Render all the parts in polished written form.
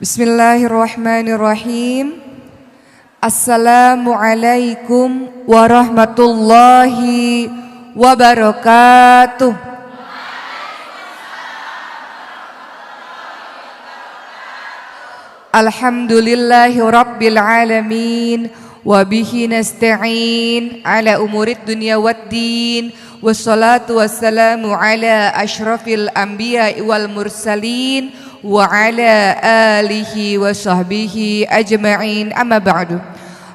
Bismillahirrahmanirrahim. Assalamualaikum warahmatullahi wabarakatuh. Alhamdulillahi rabbil alamin. Wabihi nasta'in ala umurid dunya waddin. Wassalatu wassalamu ala ashrafil anbiya wal mursalin wa ala alihi wa sahbihi ajma'in, amma ba'du.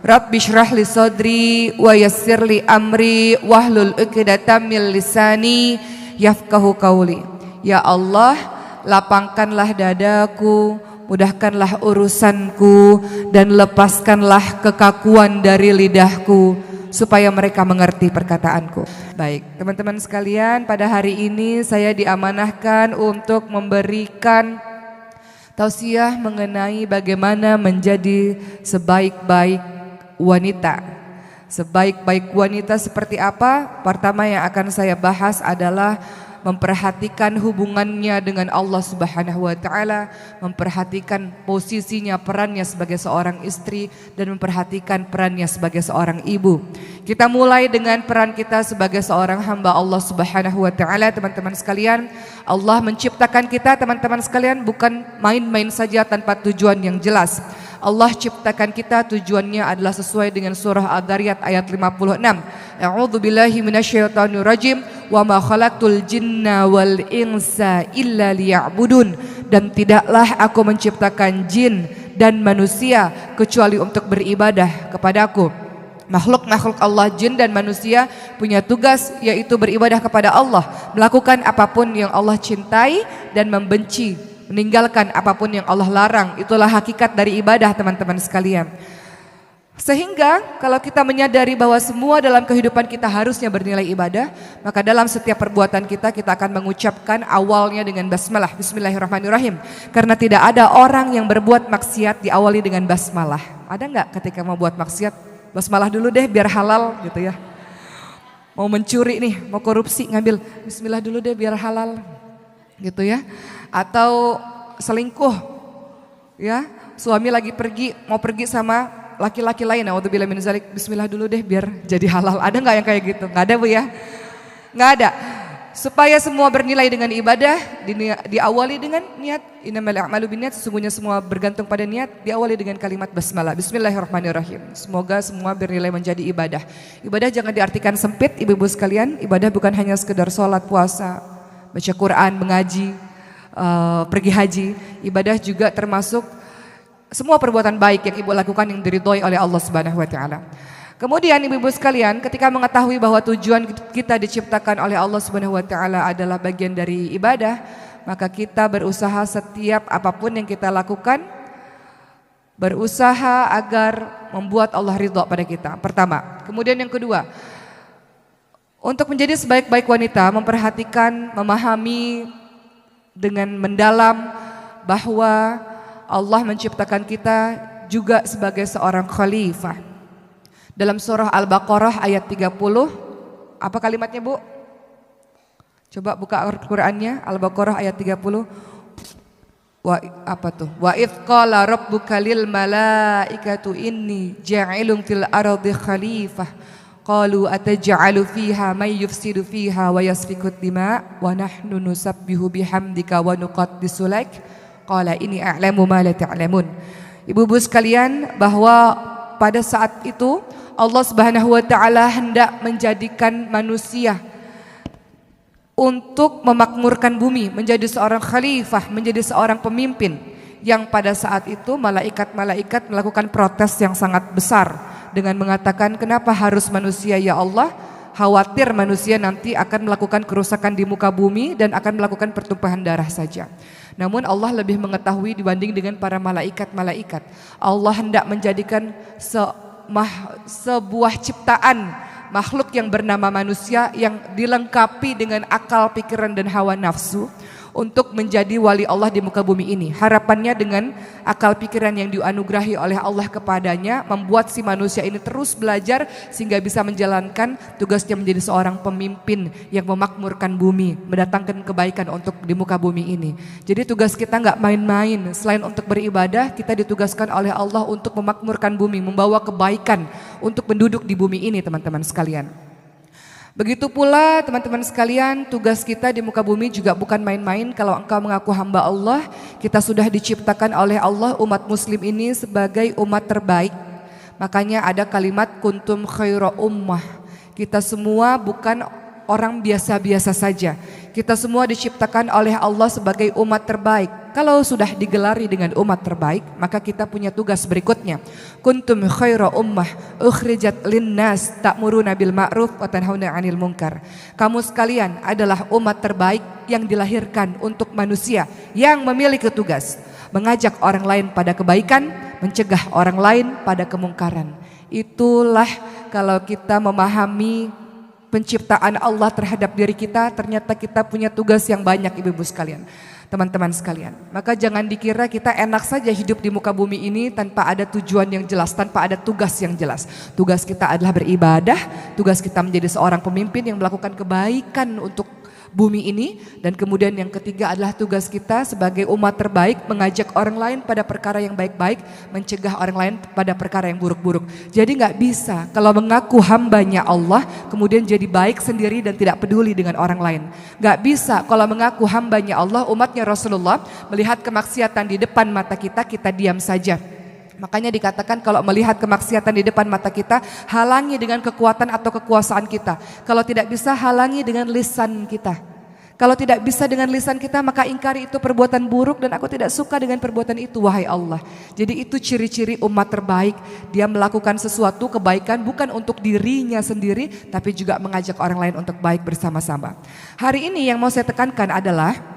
Rabbi shrah li sadri wa yassir li amri wahlul 'uqdatam min lisani yafqahu qawli. Ya Allah, lapangkanlah dadaku, mudahkanlah urusanku, dan lepaskanlah kekakuan dari lidahku supaya mereka mengerti perkataanku. Baik, teman-teman sekalian, pada hari ini saya diamanahkan untuk memberikan tausiah mengenai bagaimana menjadi sebaik-baik wanita. Sebaik-baik wanita seperti apa? Pertama yang akan saya bahas adalah memperhatikan hubungannya dengan Allah Subhanahu wa taala, memperhatikan posisinya, perannya sebagai seorang istri, dan memperhatikan perannya sebagai seorang ibu. Kita mulai dengan peran kita sebagai seorang hamba Allah Subhanahu wa taala, teman-teman sekalian. Allah menciptakan kita, teman-teman sekalian, bukan main-main saja tanpa tujuan yang jelas. Allah ciptakan kita, tujuannya adalah sesuai dengan surah Ad-Dariyat ayat 56. A'udzu billahi minasyaitonir rajim. Wa ma khalaqtul jinna wal insa illa liya'budun. Dan tidaklah aku menciptakan jin dan manusia kecuali untuk beribadah kepadaku. Makhluk-makhluk Allah, jin dan manusia, punya tugas yaitu beribadah kepada Allah, melakukan apapun yang Allah cintai dan membenci, meninggalkan apapun yang Allah larang. Itulah hakikat dari ibadah, teman-teman sekalian. Sehingga kalau kita menyadari bahwa semua dalam kehidupan kita harusnya bernilai ibadah, maka dalam setiap perbuatan kita akan mengucapkan awalnya dengan basmalah, bismillahirrahmanirrahim. Karena tidak ada orang yang berbuat maksiat diawali dengan basmalah. Ada nggak ketika mau buat maksiat, basmalah dulu deh biar halal gitu ya. Mau mencuri nih, mau korupsi, ngambil bismillah dulu deh biar halal gitu ya. Atau selingkuh ya, suami lagi mau pergi sama laki-laki lain, naudzubillah min dzalik, bismillah dulu deh biar jadi halal. Ada nggak yang kayak gitu? Nggak ada, Bu ya? Nggak ada. Supaya semua bernilai dengan ibadah, diawali dengan niat. Innamal a'malu binniyat, sesungguhnya semua bergantung pada niat. Diawali dengan kalimat basmalah, bismillahirrahmanirrahim. Semoga semua bernilai menjadi ibadah. Ibadah jangan diartikan sempit, ibu-ibu sekalian. Ibadah bukan hanya sekedar sholat, puasa, baca Quran, mengaji, pergi haji. Ibadah juga termasuk semua perbuatan baik yang ibu lakukan yang diridhoi oleh Allah Subhanahu wa taala. Kemudian ibu-ibu sekalian, ketika mengetahui bahwa tujuan kita diciptakan oleh Allah Subhanahu wa taala adalah bagian dari ibadah, maka kita berusaha setiap apapun yang kita lakukan, berusaha agar membuat Allah ridha pada kita. Pertama. Kemudian yang kedua, untuk menjadi sebaik-baik wanita, memperhatikan, memahami dengan mendalam bahwa Allah menciptakan kita juga sebagai seorang khalifah. Dalam surah Al-Baqarah ayat 30, apa kalimatnya, Bu? Coba buka Al-Qur'annya, Al-Baqarah ayat 30. Wa idz qala rabbuka lil malaikatu inni ja'ilun fil ardi khalifah. Qalu ataj'alu fiha may yufsidu fiha wa yasfiku dima wa nahnu nusabbihu bihamdika wa nuqaddisu lak. Qala ini a'lamu ma la ta'lamun. Ibu-ibu sekalian, bahwa pada saat itu Allah Subhanahu wa taala hendak menjadikan manusia untuk memakmurkan bumi, menjadi seorang khalifah, menjadi seorang pemimpin, yang pada saat itu malaikat-malaikat melakukan protes yang sangat besar dengan mengatakan, kenapa harus manusia ya Allah? Khawatir manusia nanti akan melakukan kerusakan di muka bumi dan akan melakukan pertumpahan darah saja. Namun Allah lebih mengetahui dibanding dengan para malaikat-malaikat. Allah hendak menjadikan sebuah ciptaan makhluk yang bernama manusia yang dilengkapi dengan akal, pikiran dan hawa nafsu untuk menjadi wali Allah di muka bumi ini. Harapannya dengan akal pikiran yang dianugerahi oleh Allah kepadanya membuat si manusia ini terus belajar sehingga bisa menjalankan tugasnya menjadi seorang pemimpin yang memakmurkan bumi, mendatangkan kebaikan untuk di muka bumi ini. Jadi tugas kita nggak main-main, selain untuk beribadah kita ditugaskan oleh Allah untuk memakmurkan bumi, membawa kebaikan untuk penduduk di bumi ini teman-teman sekalian. Begitu pula teman-teman sekalian, tugas kita di muka bumi juga bukan main-main. Kalau engkau mengaku hamba Allah, kita sudah diciptakan oleh Allah umat muslim ini sebagai umat terbaik. Makanya ada kalimat kuntum khaira ummah. Kita semua bukan orang biasa-biasa saja. Kita semua diciptakan oleh Allah sebagai umat terbaik. Kalau sudah digelari dengan umat terbaik, maka kita punya tugas berikutnya. Kuntum khaira ummah ukhrijat linnas ta'muruna bil ma'ruf wa tanhauna 'anil munkar. Kamu sekalian adalah umat terbaik yang dilahirkan untuk manusia yang memiliki tugas mengajak orang lain pada kebaikan, mencegah orang lain pada kemungkaran. Itulah kalau kita memahami penciptaan Allah terhadap diri kita, ternyata kita punya tugas yang banyak ibu-ibu sekalian, teman-teman sekalian. Maka jangan dikira kita enak saja hidup di muka bumi ini tanpa ada tujuan yang jelas, tanpa ada tugas yang jelas. Tugas kita adalah beribadah, tugas kita menjadi seorang pemimpin yang melakukan kebaikan untuk bumi ini, dan kemudian yang ketiga adalah tugas kita sebagai umat terbaik mengajak orang lain pada perkara yang baik-baik, mencegah orang lain pada perkara yang buruk-buruk. Jadi nggak bisa kalau mengaku hambanya Allah kemudian jadi baik sendiri dan tidak peduli dengan orang lain. Nggak bisa kalau mengaku hambanya Allah, umatnya Rasulullah, melihat kemaksiatan di depan mata kita, kita diam saja. Makanya dikatakan kalau melihat kemaksiatan di depan mata kita, halangi dengan kekuatan atau kekuasaan kita. Kalau tidak bisa, halangi dengan lisan kita. Kalau tidak bisa dengan lisan kita, maka ingkari itu perbuatan buruk dan aku tidak suka dengan perbuatan itu, wahai Allah. Jadi itu ciri-ciri umat terbaik. Dia melakukan sesuatu kebaikan bukan untuk dirinya sendiri, tapi juga mengajak orang lain untuk baik bersama-sama. Hari ini yang mau saya tekankan adalah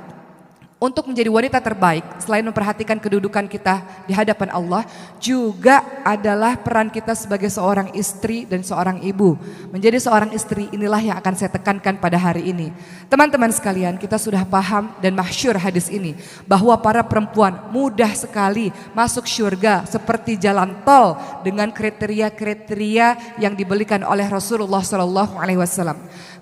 untuk menjadi wanita terbaik, selain memperhatikan kedudukan kita di hadapan Allah, juga adalah peran kita sebagai seorang istri dan seorang ibu. Menjadi seorang istri inilah yang akan saya tekankan pada hari ini. Teman-teman sekalian, kita sudah paham dan masyhur hadis ini, bahwa para perempuan mudah sekali masuk surga seperti jalan tol dengan kriteria-kriteria yang diberikan oleh Rasulullah SAW.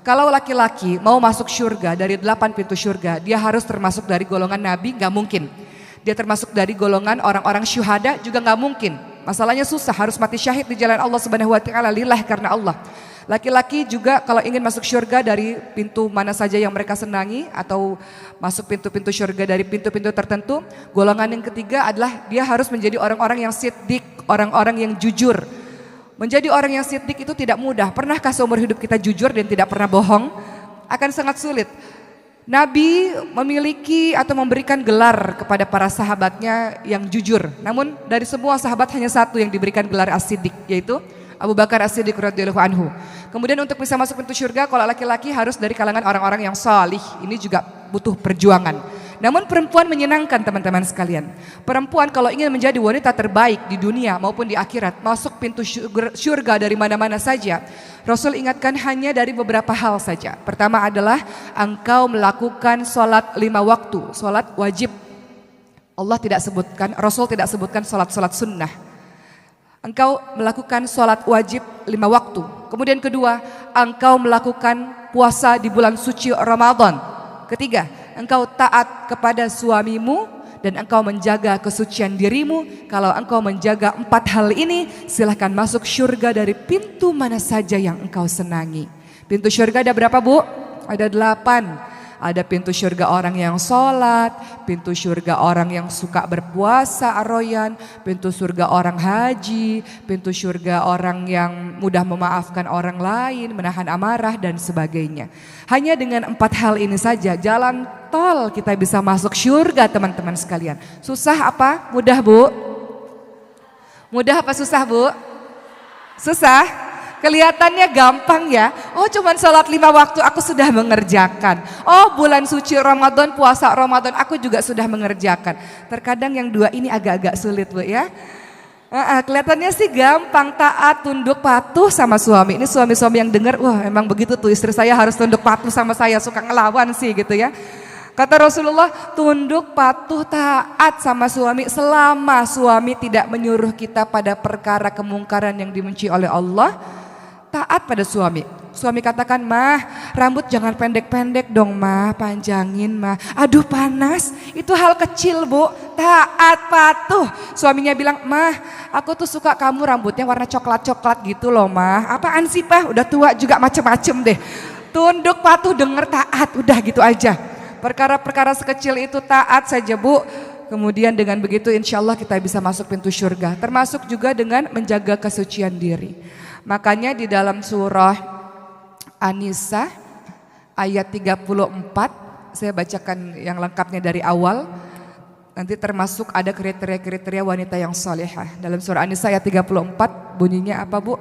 Kalau laki-laki mau masuk surga dari 8 pintu surga, dia harus termasuk dari golongan nabi, gak mungkin. Dia termasuk dari golongan orang-orang syuhada, juga gak mungkin. Masalahnya susah, harus mati syahid di jalan Allah Subhanahu wa taala, lillah, karena Allah. Laki-laki juga kalau ingin masuk surga dari pintu mana saja yang mereka senangi, atau masuk pintu-pintu surga dari pintu-pintu tertentu, golongan yang ketiga adalah dia harus menjadi orang-orang yang siddiq, orang-orang yang jujur. Menjadi orang yang siddiq itu tidak mudah. Pernahkah seumur hidup kita jujur dan tidak pernah bohong? Akan sangat sulit. Nabi memiliki atau memberikan gelar kepada para sahabatnya yang jujur. Namun dari semua sahabat hanya satu yang diberikan gelar as-siddiq, yaitu Abu Bakar as-Siddiq radhiyallahu anhu. Kemudian untuk bisa masuk pintu surga, kalau laki-laki harus dari kalangan orang-orang yang salih. Ini juga butuh perjuangan. Namun perempuan menyenangkan teman-teman sekalian. Perempuan kalau ingin menjadi wanita terbaik di dunia maupun di akhirat, masuk pintu surga dari mana-mana saja, Rasul ingatkan hanya dari beberapa hal saja. Pertama adalah engkau melakukan sholat 5 waktu, sholat wajib. Allah tidak sebutkan, Rasul tidak sebutkan sholat-sholat sunnah. Engkau melakukan sholat wajib 5 waktu. Kemudian kedua, engkau melakukan puasa di bulan suci Ramadan. Ketiga, engkau taat kepada suamimu dan engkau menjaga kesucian dirimu. Kalau engkau menjaga 4 hal ini, silahkan masuk surga dari pintu mana saja yang engkau senangi. Pintu surga ada berapa, Bu? Ada 8. Ada pintu surga orang yang sholat, pintu surga orang yang suka berpuasa aroyan, pintu surga orang haji, pintu surga orang yang mudah memaafkan orang lain, menahan amarah dan sebagainya. Hanya dengan 4 hal ini saja jalan tol kita bisa masuk surga teman-teman sekalian. Susah apa? Mudah, Bu? Mudah apa susah, Bu? Susah? Kelihatannya gampang ya. Oh, cuman sholat 5 waktu aku sudah mengerjakan. Oh, bulan suci Ramadan, puasa Ramadan aku juga sudah mengerjakan. Terkadang yang 2 ini agak-agak sulit, Bu ya. Kelihatannya sih gampang, taat, tunduk, patuh sama suami. Ini suami-suami yang dengar, wah emang begitu tuh, istri saya harus tunduk patuh sama saya, suka ngelawan sih gitu ya. Kata Rasulullah, tunduk, patuh, taat sama suami selama suami tidak menyuruh kita pada perkara kemungkaran yang dibenci oleh Allah. Taat pada suami. Suami katakan, mah rambut jangan pendek-pendek dong mah, panjangin mah. Aduh panas, itu hal kecil bu, taat patuh. Suaminya bilang, mah aku tuh suka kamu rambutnya warna coklat-coklat gitu loh mah. Apaan sih Pak, udah tua juga macem-macem deh. Tunduk, patuh, denger, taat, udah gitu aja. Perkara-perkara sekecil itu taat saja bu. Kemudian dengan begitu insya Allah kita bisa masuk pintu surga. Termasuk juga dengan menjaga kesucian diri. Makanya di dalam surah An-Nisa ayat 34, saya bacakan yang lengkapnya dari awal. Nanti termasuk ada kriteria-kriteria wanita yang salihah. Dalam surah An-Nisa ayat 34 bunyinya apa bu?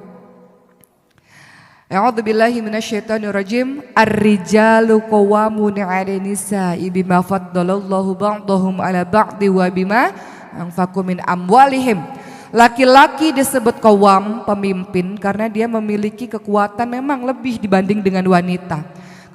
A'udzubillahi minasyaitonirrajim. Ar-rijalu qawwamuna 'alan nisa'i bima faddalallahu ba'dahum 'ala ba'di wa bima anfaqu min amwalihim. Laki-laki disebut qawwam, pemimpin, karena dia memiliki kekuatan memang lebih dibanding dengan wanita.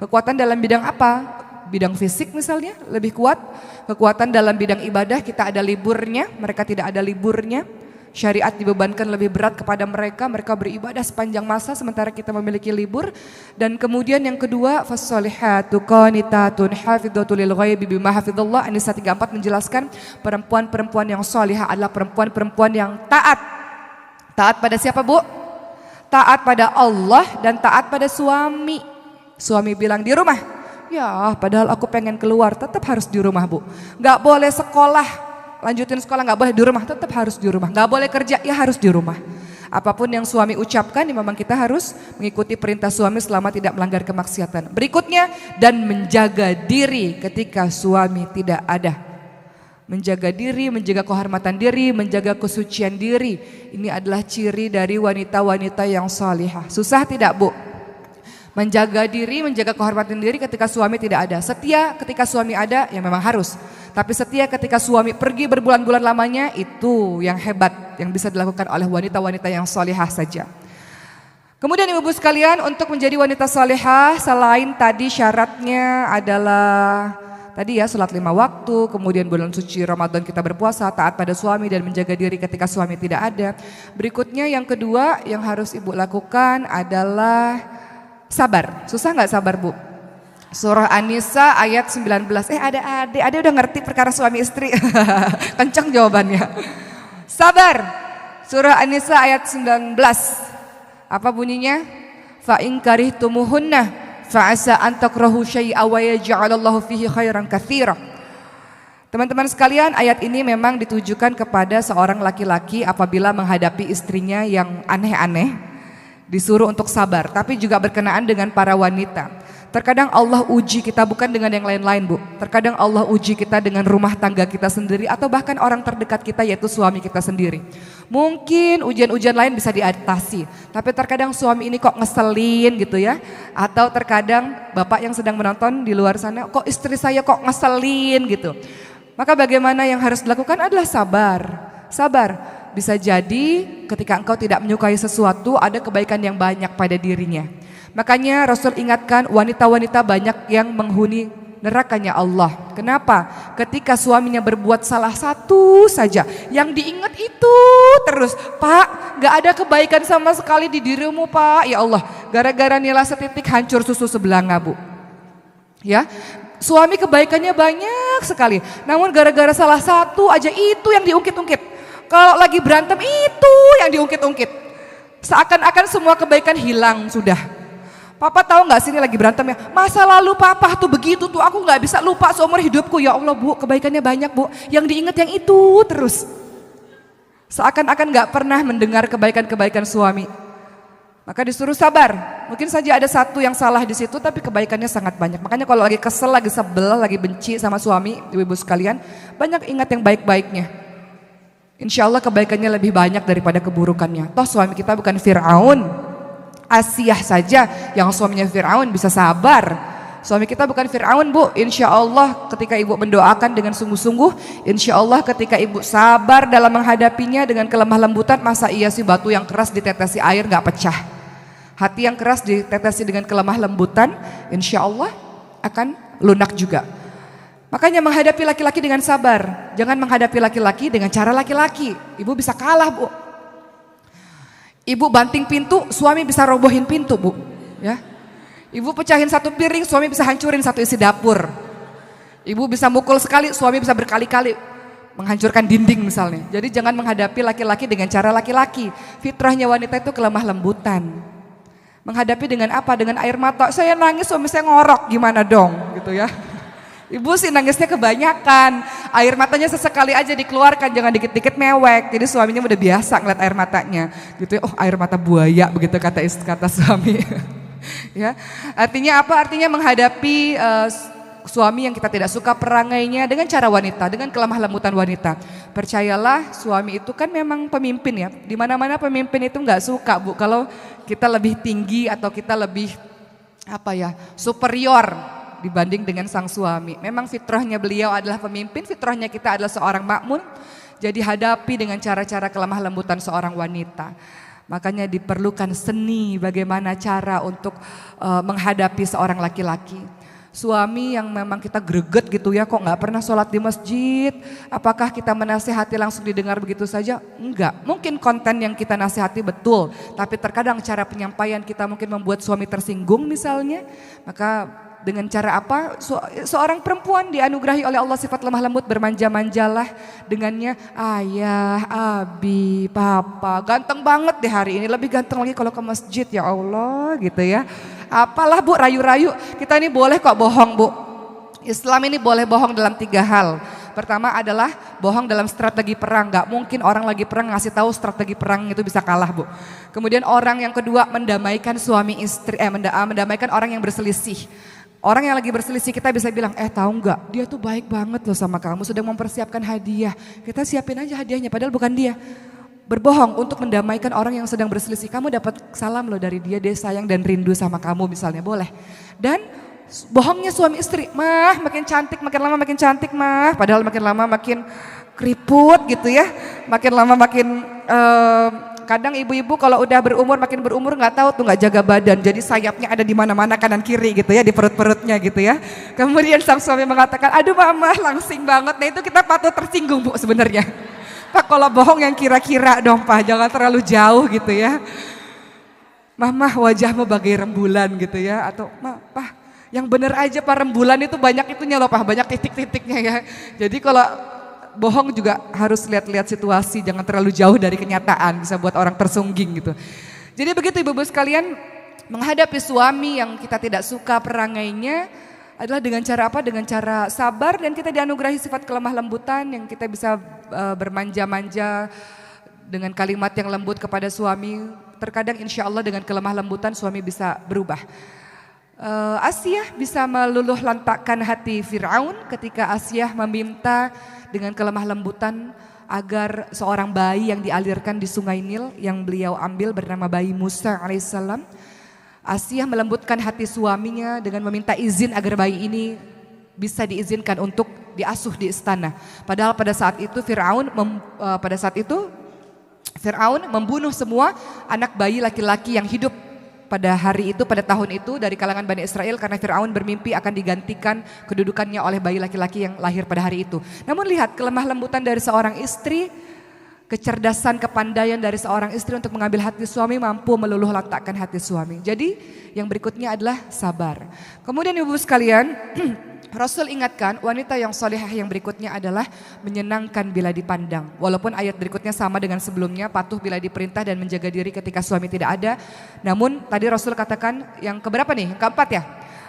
Kekuatan dalam bidang apa? Bidang fisik misalnya lebih kuat. Kekuatan dalam bidang ibadah kita ada liburnya, mereka tidak ada liburnya. Syariat dibebankan lebih berat kepada mereka, mereka beribadah sepanjang masa sementara kita memiliki libur. Dan kemudian yang kedua, fassolihatu qanitatun hafidhatul lil ghaibi bima hafidhallah. An-Nisa 34 menjelaskan perempuan-perempuan yang salihah adalah perempuan-perempuan yang taat. Taat pada siapa bu? Taat pada Allah dan taat pada suami. Suami bilang di rumah, ya padahal aku pengen keluar, tetap harus di rumah bu. Gak boleh sekolah, lanjutin sekolah nggak boleh di rumah, tetap harus di rumah. Nggak boleh kerja, ya harus di rumah. Apapun yang suami ucapkan, ya memang kita harus mengikuti perintah suami selama tidak melanggar kemaksiatan. Berikutnya, dan menjaga diri ketika suami tidak ada. Menjaga diri, menjaga kehormatan diri, menjaga kesucian diri. Ini adalah ciri dari wanita-wanita yang salihah. Susah tidak bu? Menjaga diri, menjaga kehormatan diri ketika suami tidak ada. Setia ketika suami ada, ya memang harus. Tapi setia ketika suami pergi berbulan-bulan lamanya, itu yang hebat, yang bisa dilakukan oleh wanita-wanita yang salihah saja. Kemudian ibu-ibu sekalian, untuk menjadi wanita salihah, selain tadi syaratnya adalah tadi ya salat 5 waktu, kemudian bulan suci Ramadan kita berpuasa, taat pada suami dan menjaga diri ketika suami tidak ada. Berikutnya yang kedua yang harus ibu lakukan adalah sabar. Susah nggak sabar bu? Surah An-Nisa ayat 19. Ade udah ngerti perkara suami istri. Kencang jawabannya. Sabar. Surah An-Nisa ayat 19. Apa bunyinya? Fa in karihtumuhunna fa asa an takrahu syai'a wa yaj'alallahu fihi khairan katsira. Teman-teman sekalian, ayat ini memang ditujukan kepada seorang laki-laki apabila menghadapi istrinya yang aneh-aneh, disuruh untuk sabar, tapi juga berkenaan dengan para wanita. Terkadang Allah uji kita bukan dengan yang lain-lain bu. Terkadang Allah uji kita dengan rumah tangga kita sendiri atau bahkan orang terdekat kita yaitu suami kita sendiri. Mungkin ujian-ujian lain bisa diatasi. Tapi terkadang suami ini kok ngeselin gitu ya. Atau terkadang bapak yang sedang menonton di luar sana, kok istri saya kok ngeselin gitu. Maka bagaimana yang harus dilakukan adalah sabar. Sabar. Bisa jadi ketika engkau tidak menyukai sesuatu ada kebaikan yang banyak pada dirinya. Makanya Rasul ingatkan wanita-wanita banyak yang menghuni nerakanya Allah. Kenapa? Ketika suaminya berbuat salah satu saja, yang diingat itu terus. Pak, gak ada kebaikan sama sekali di dirimu pak. Ya Allah, gara-gara nilai setitik hancur susu sebelanga bu. Ya, suami kebaikannya banyak sekali. Namun gara-gara salah satu aja itu yang diungkit-ungkit. Kalau lagi berantem itu yang diungkit-ungkit. Seakan-akan semua kebaikan hilang sudah. Papa tahu nggak sini lagi berantem ya? Masa lalu papa tuh begitu tuh, aku nggak bisa lupa seumur hidupku. Ya Allah bu, kebaikannya banyak bu. Yang diingat yang itu terus. Seakan-akan nggak pernah mendengar kebaikan-kebaikan suami. Maka disuruh sabar. Mungkin saja ada satu yang salah di situ, tapi kebaikannya sangat banyak. Makanya kalau lagi kesel, lagi sebel, lagi benci sama suami, ibu-ibu sekalian, banyak ingat yang baik-baiknya. Insya Allah kebaikannya lebih banyak daripada keburukannya. Toh suami kita bukan Fir'aun. Asiyah saja yang suaminya Fir'aun bisa sabar. Suami kita bukan Fir'aun bu. Insya Allah ketika ibu mendoakan dengan sungguh-sungguh, insya Allah ketika ibu sabar dalam menghadapinya dengan kelemah lembutan, masa iya sih batu yang keras ditetesi air gak pecah. Hati yang keras ditetesi dengan kelemah lembutan, insya Allah akan lunak juga. Makanya menghadapi laki-laki dengan sabar. Jangan menghadapi laki-laki dengan cara laki-laki. Ibu bisa kalah, Bu. Ibu banting pintu, suami bisa robohin pintu, Bu. Ya. Ibu pecahin satu piring, suami bisa hancurin satu isi dapur. Ibu bisa mukul sekali, suami bisa berkali-kali menghancurkan dinding misalnya. Jadi jangan menghadapi laki-laki dengan cara laki-laki. Fitrahnya wanita itu kelemah lembutan. Menghadapi dengan apa? Dengan air mata. Saya nangis, suami saya ngorok, gimana dong? Gitu ya. Ibu sih nangisnya kebanyakan, air matanya sesekali aja dikeluarkan, jangan dikit-dikit mewek. Jadi suaminya udah biasa ngeliat air matanya, gitu ya. Oh, air mata buaya, begitu kata suami. Ya, artinya apa? Artinya menghadapi suami yang kita tidak suka perangainya dengan cara wanita, dengan kelemah lembutan wanita. Percayalah, suami itu kan memang pemimpin ya. Di mana-mana pemimpin itu nggak suka, Bu, kalau kita lebih tinggi atau kita lebih superior dibanding dengan sang suami. Memang fitrahnya beliau adalah pemimpin, fitrahnya kita adalah seorang makmun. Jadi hadapi dengan cara-cara kelemah lembutan seorang wanita. Makanya diperlukan seni bagaimana cara untuk menghadapi seorang laki-laki. Suami yang memang kita greget gitu ya, kok gak pernah sholat di masjid. Apakah kita menasihati langsung didengar begitu saja? Enggak, mungkin konten yang kita nasihati betul. Tapi terkadang cara penyampaian kita mungkin membuat suami tersinggung misalnya. Maka dengan cara apa? Seorang perempuan dianugerahi oleh Allah sifat lemah lembut, bermanja-manjalah dengannya. Ayah, abi, papa, ganteng banget deh hari ini, lebih ganteng lagi kalau ke masjid, ya Allah gitu ya. Apalah Bu, rayu-rayu, kita ini boleh kok bohong Bu. Islam ini boleh bohong dalam 3 hal. Pertama adalah bohong dalam strategi perang. Gak mungkin orang lagi perang ngasih tahu strategi perang itu bisa kalah, Bu. Kemudian orang yang kedua mendamaikan suami istri, mendamaikan orang yang berselisih. Orang yang lagi berselisih kita bisa bilang, tahu nggak, dia tuh baik banget loh sama kamu, sedang mempersiapkan hadiah. Kita siapin aja hadiahnya, padahal bukan dia. Berbohong untuk mendamaikan orang yang sedang berselisih. Kamu dapat salam loh dari dia sayang dan rindu sama kamu misalnya, boleh. Dan bohongnya suami istri, mah makin cantik, makin lama makin cantik mah. Padahal makin lama makin keriput gitu ya, makin lama makin... kadang ibu-ibu kalau udah makin berumur nggak tahu tuh, nggak jaga badan, jadi sayapnya ada di mana-mana kanan kiri gitu ya, di perut-perutnya gitu ya. Kemudian sang suami mengatakan, aduh mama langsing banget. Nah itu kita patut tersinggung Bu sebenarnya. Pak, kalau bohong yang kira-kira dong Pak, jangan terlalu jauh gitu ya. Mama wajahmu bagai rembulan gitu ya, atau Pak yang bener aja Pak, rembulan itu banyak itunya loh Pak, banyak titik-titiknya ya. Jadi kalau bohong juga harus lihat-lihat situasi, jangan terlalu jauh dari kenyataan, bisa buat orang tersungging gitu. Jadi begitu ibu-ibu sekalian, menghadapi suami yang kita tidak suka perangainya adalah dengan cara apa? Dengan cara sabar, dan kita dianugerahi sifat kelemah lembutan yang kita bisa bermanja-manja dengan kalimat yang lembut kepada suami. Terkadang insya Allah dengan kelemah lembutan suami bisa berubah. Asyah bisa meluluh lantakkan hati Fir'aun ketika Asyah meminta dengan kelemah lembutan agar seorang bayi yang dialirkan di sungai Nil yang beliau ambil bernama bayi Musa alaihissalam. Asyah melembutkan hati suaminya dengan meminta izin agar bayi ini bisa diizinkan untuk diasuh di istana. Padahal pada saat itu Fir'aun membunuh semua anak bayi laki-laki yang hidup pada hari itu, pada tahun itu dari kalangan Bani Israel, karena Fir'aun bermimpi akan digantikan kedudukannya oleh bayi laki-laki yang lahir pada hari itu. Namun lihat kelemah lembutan dari seorang istri, kecerdasan, kepandaian dari seorang istri untuk mengambil hati suami, mampu meluluh lantakkan hati suami. Jadi yang berikutnya adalah sabar. Kemudian ibu sekalian, Rasul ingatkan wanita yang solehah yang berikutnya adalah menyenangkan bila dipandang. Walaupun ayat berikutnya sama dengan sebelumnya, patuh bila diperintah dan menjaga diri ketika suami tidak ada. Namun tadi Rasul katakan yang keberapa nih? Yang keempat ya?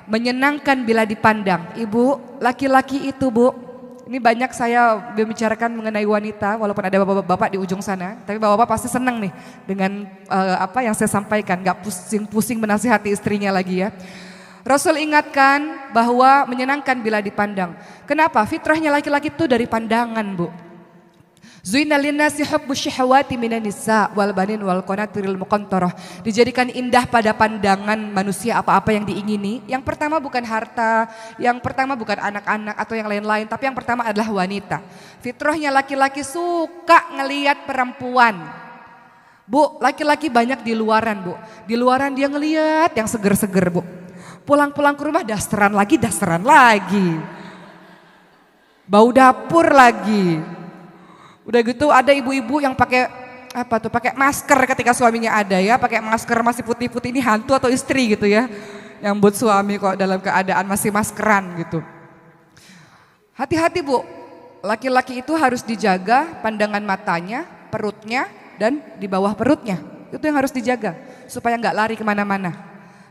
Menyenangkan bila dipandang. Ibu, laki-laki itu Bu, ini banyak saya membicarakan mengenai wanita, walaupun ada bapak-bapak di ujung sana, tapi bapak-bapak pasti senang nih dengan apa yang saya sampaikan, gak pusing-pusing menasihati istrinya lagi ya. Rasul ingatkan bahwa menyenangkan bila dipandang. Kenapa? Fitrahnya laki-laki itu dari pandangan Bu. Zuina linnasi hubbus syahawati minan nisa wal banin wal qanatiril muqantarah. Dijadikan indah pada pandangan manusia apa-apa yang diingini. Yang pertama bukan harta, yang pertama bukan anak-anak atau yang lain-lain, tapi yang pertama adalah wanita. Fitrahnya laki-laki suka ngelihat perempuan. Bu, laki-laki banyak di luaran Bu. Di luaran dia ngelihat yang seger-seger Bu. Pulang-pulang ke rumah dasteran lagi. bau dapur lagi. Udah gitu ada ibu-ibu yang pakai apa tuh, pakai masker ketika suaminya ada ya, pakai masker masih putih-putih, ini hantu atau istri gitu ya. Yang buat suami kok dalam keadaan masih maskeran gitu. Hati-hati Bu, laki-laki itu harus dijaga pandangan matanya, perutnya, dan di bawah perutnya. Itu yang harus dijaga supaya nggak lari kemana-mana.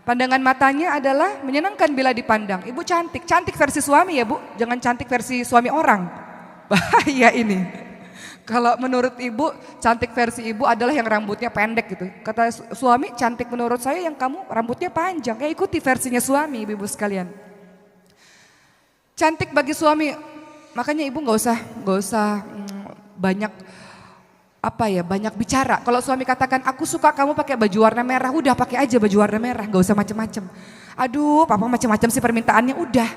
Pandangan matanya adalah menyenangkan bila dipandang. Ibu cantik, cantik versi suami ya Bu, jangan cantik versi suami orang. Bahaya ini. Kalau menurut ibu, cantik versi ibu adalah yang rambutnya pendek gitu. Kata suami, cantik menurut saya yang kamu rambutnya panjang. Ya ikuti versinya suami, ibu sekalian. Cantik bagi suami, makanya ibu nggak usah banyak banyak bicara. Kalau suami katakan, aku suka kamu pakai baju warna merah, udah pakai aja baju warna merah, nggak usah macem-macem. Aduh, papa macem-macem sih permintaannya, udah.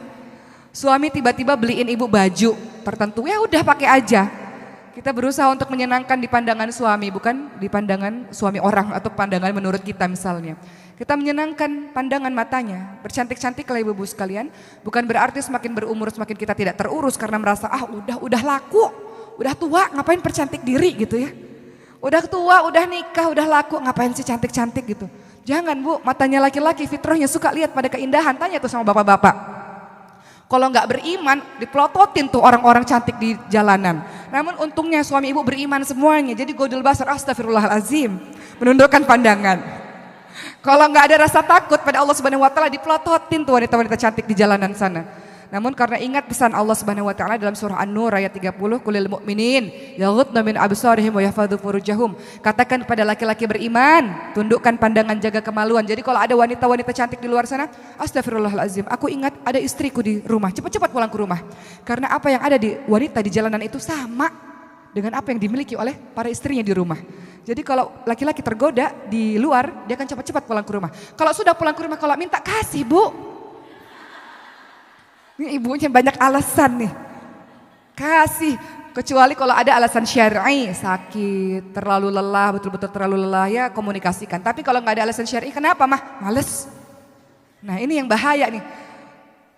Suami tiba-tiba beliin ibu baju tertentu, ya udah pakai aja. Kita berusaha untuk menyenangkan di pandangan suami, bukan di pandangan suami orang atau pandangan menurut kita misalnya. Kita menyenangkan pandangan matanya, bercantik-cantik lah ibu-ibu sekalian. Bukan berarti semakin berumur semakin kita tidak terurus karena merasa udah laku, udah tua ngapain percantik diri gitu ya. Udah tua, udah nikah, udah laku ngapain sih cantik-cantik gitu. Jangan Bu, matanya laki-laki fitrahnya suka lihat pada keindahan, tanya tuh sama bapak-bapak. Kalau nggak beriman, dipelototin tuh orang-orang cantik di jalanan. Namun untungnya suami ibu beriman semuanya. Jadi godul basar, astagfirullahalazim, menundukkan pandangan. Kalau nggak ada rasa takut pada Allah Subhanahu Wa Taala, dipelototin tuh wanita-wanita cantik di jalanan sana. Namun karena ingat pesan Allah Subhanahu Wa Taala dalam surah An-Nur ayat 30, Qulil mu'minin yaghuddu min absarihim wa yahfadzu furujahum. Katakan kepada laki-laki beriman, tundukkan pandangan, jaga kemaluan. Jadi kalau ada wanita-wanita cantik di luar sana, astagfirullahalazim, aku ingat ada istriku di rumah, cepat-cepat pulang ke rumah. Karena apa yang ada di wanita di jalanan itu sama dengan apa yang dimiliki oleh para istrinya di rumah. Jadi kalau laki-laki tergoda di luar, dia akan cepat-cepat pulang ke rumah. Kalau sudah pulang ke rumah, kalau minta kasih Bu. Ini ibunya banyak alasan nih. Kasih, kecuali kalau ada alasan syar'i, sakit, terlalu lelah, betul-betul terlalu lelah ya komunikasikan. Tapi kalau nggak ada alasan syar'i, kenapa mah? Males. Nah ini yang bahaya nih.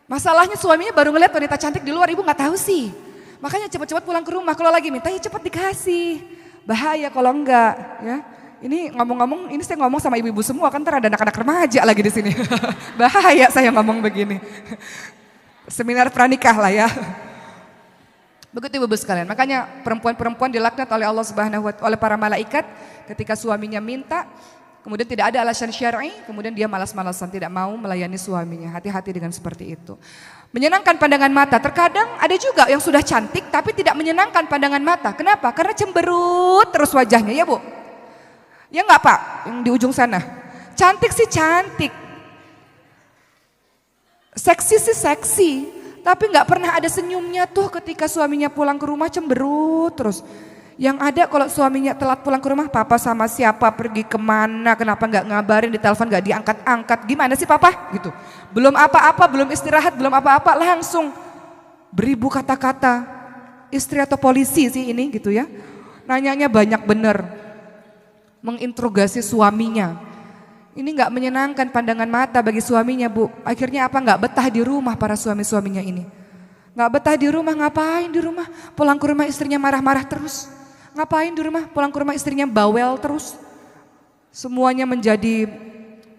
Masalahnya suaminya baru ngeliat wanita cantik di luar, ibu nggak tahu sih. Makanya cepat-cepat pulang ke rumah. Kalau lagi minta ya cepat dikasih. Bahaya kalau enggak ya. Ini ngomong-ngomong, ini saya ngomong sama ibu-ibu semua kan, ntar ada anak-anak remaja lagi di sini. Bahaya saya ngomong begini. Seminar pranikah lah ya. Begitu ibu sekalian. Makanya perempuan-perempuan dilaknat oleh Allah Subhanahu wa Ta'ala, oleh para malaikat ketika suaminya minta, kemudian tidak ada alasan syar'i, kemudian dia malas-malasan tidak mau melayani suaminya. Hati-hati dengan seperti itu. Menyenangkan pandangan mata. Terkadang ada juga yang sudah cantik tapi tidak menyenangkan pandangan mata. Kenapa? Karena cemberut terus wajahnya ya Bu. Ya enggak Pak? Yang di ujung sana. Cantik sih cantik. Seksi sih seksi, tapi nggak pernah ada senyumnya tuh ketika suaminya pulang ke rumah, cemberut terus. Yang ada kalau suaminya telat pulang ke rumah, papa sama siapa, pergi kemana, kenapa nggak ngabarin, di telepon nggak diangkat-angkat, gimana sih papa gitu. Belum apa-apa, belum istirahat, belum apa-apa langsung beribu kata-kata. Istri atau polisi sih ini gitu ya. Nanyanya banyak bener, menginterogasi suaminya. Ini nggak menyenangkan pandangan mata bagi suaminya Bu. Akhirnya apa, nggak betah di rumah para suami-suaminya ini. Nggak betah di rumah, ngapain di rumah? Pulang ke rumah istrinya marah-marah terus. Ngapain di rumah? Pulang ke rumah istrinya bawel terus. Semuanya menjadi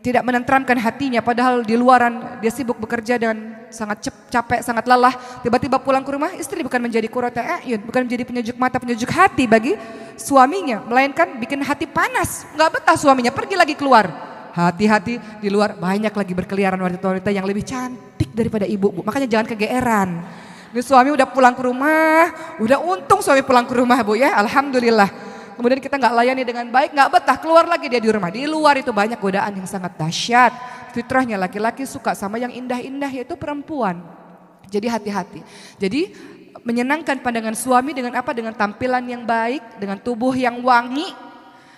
tidak menenteramkan hatinya. Padahal di luaran dia sibuk bekerja dan sangat capek, sangat lelah. Tiba-tiba pulang ke rumah, istri bukan menjadi qurrata a'yun, bukan menjadi penyejuk mata, penyejuk hati bagi suaminya. Melainkan bikin hati panas. Nggak betah suaminya, pergi lagi keluar. Hati-hati di luar banyak lagi berkeliaran wanita-wanita yang lebih cantik daripada ibu Bu. Makanya jangan kegeeran. Ini suami udah pulang ke rumah, udah untung suami pulang ke rumah Bu ya, alhamdulillah. Kemudian kita nggak layani dengan baik, nggak betah, keluar lagi dia di rumah. Di luar itu banyak godaan yang sangat dahsyat. Fitrahnya laki-laki suka sama yang indah-indah, yaitu perempuan. Jadi hati-hati. Jadi menyenangkan pandangan suami dengan apa? Dengan tampilan yang baik, dengan tubuh yang wangi.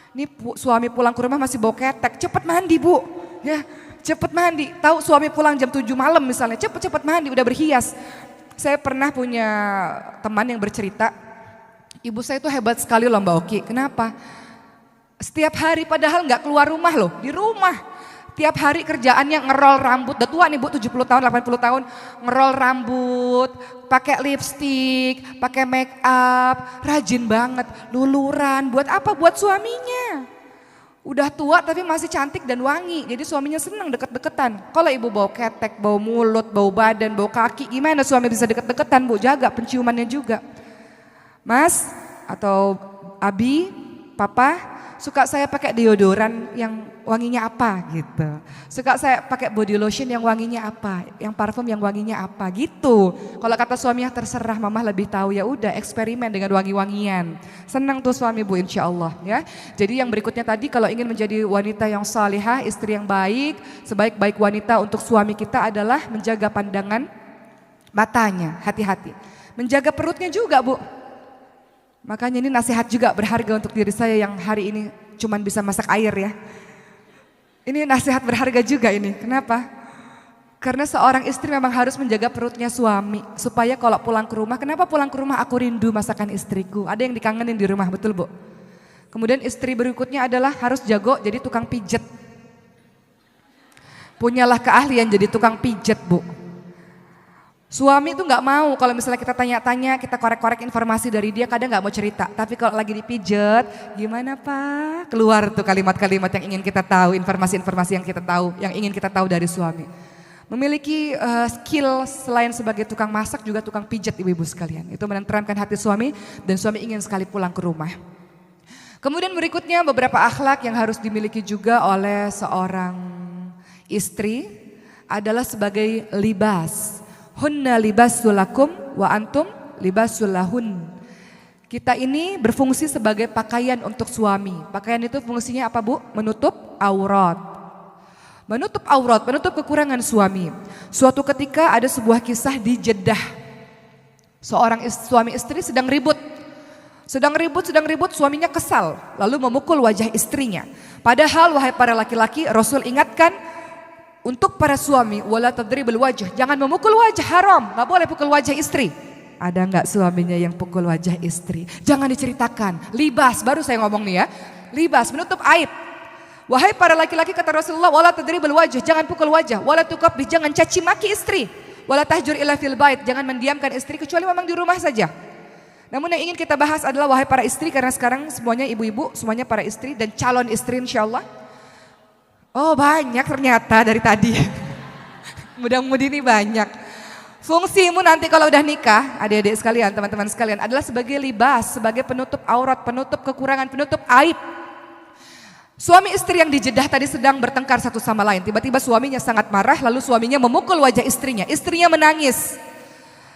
Ini suami pulang ke rumah masih bau ketek, cepet mandi Bu, ya cepet mandi. Tahu suami pulang jam 7 malam misalnya, cepet mandi, udah berhias. Saya pernah punya teman yang bercerita, ibu saya itu hebat sekali loh Mbak Oki. Kenapa? Setiap hari padahal nggak keluar rumah loh, di rumah. Tiap hari kerjaannya ngerol rambut, udah tua nih Bu, 70 tahun, 80 tahun, ngerol rambut, pakai lipstick, pakai make up, rajin banget, luluran, buat apa? Buat suaminya. Udah tua tapi masih cantik dan wangi, jadi suaminya senang deket-deketan. Kalau ibu bau ketek, bau mulut, bau badan, bau kaki, gimana suami bisa deket-deketan Bu? Jaga penciumannya juga. Mas atau Abi, Papa, suka saya pakai deodoran yang wanginya apa gitu. Suka saya pakai body lotion yang wanginya apa, yang parfum yang wanginya apa gitu. Kalau kata suaminya terserah, mama lebih tahu, ya udah eksperimen dengan wangi-wangian. Senang tuh suami Bu, insya Allah ya. Jadi yang berikutnya tadi, kalau ingin menjadi wanita yang salihah, istri yang baik, sebaik-baik wanita untuk suami kita adalah menjaga pandangan matanya, hati-hati. Menjaga perutnya juga Bu. Makanya ini nasihat juga berharga untuk diri saya yang hari ini cuman bisa masak air ya. Ini nasihat berharga juga ini. Kenapa? Karena seorang istri memang harus menjaga perutnya suami. Supaya kalau pulang ke rumah, kenapa pulang ke rumah aku rindu masakan istriku. Ada yang dikangenin di rumah, betul Bu? Kemudian istri berikutnya adalah harus jago jadi tukang pijet. Punyalah keahlian jadi tukang pijet Bu. Suami itu nggak mau kalau misalnya kita tanya-tanya, kita korek-korek informasi dari dia, kadang nggak mau cerita. Tapi kalau lagi dipijet, gimana Pak? Keluar tuh kalimat-kalimat yang ingin kita tahu, informasi-informasi yang kita tahu, yang ingin kita tahu dari suami. Memiliki skill selain sebagai tukang masak juga tukang pijet ibu-ibu sekalian. Itu menenteramkan hati suami dan suami ingin sekali pulang ke rumah. Kemudian berikutnya beberapa akhlak yang harus dimiliki juga oleh seorang istri adalah sebagai libas. Hunna libasul lakum wa antum libasul lahun. Kita ini berfungsi sebagai pakaian untuk suami. Pakaian itu fungsinya apa Bu? Menutup aurat. Menutup aurat, menutup kekurangan suami. Suatu ketika ada sebuah kisah di Jeddah. Seorang suami istri sedang ribut. Sedang ribut, suaminya kesal. Lalu memukul wajah istrinya. Padahal wahai para laki-laki, Rasul ingatkan, untuk para suami, wala tadribul wajah, jangan memukul wajah, haram, nggak boleh pukul wajah istri. Ada nggak suaminya yang pukul wajah istri? Jangan diceritakan. Libas, baru saya ngomong nih ya. Libas, menutup aib. Wahai para laki-laki kata Rasulullah, wala tadribul wajah, jangan pukul wajah, wala tuqabbih, jangan caci maki istri, wala tahjur illa fil bait, jangan mendiamkan istri kecuali memang di rumah saja. Namun yang ingin kita bahas adalah wahai para istri, karena sekarang semuanya ibu-ibu, semuanya para istri dan calon istri insyaallah. Oh banyak ternyata dari tadi. Mudah-mudi ini banyak. Fungsimu nanti kalau udah nikah, adik-adik sekalian, teman-teman sekalian, adalah sebagai libas, sebagai penutup aurat, penutup kekurangan, penutup aib. Suami istri yang di Jeddah tadi sedang bertengkar satu sama lain. Tiba-tiba suaminya sangat marah, lalu suaminya memukul wajah istrinya. Istrinya menangis.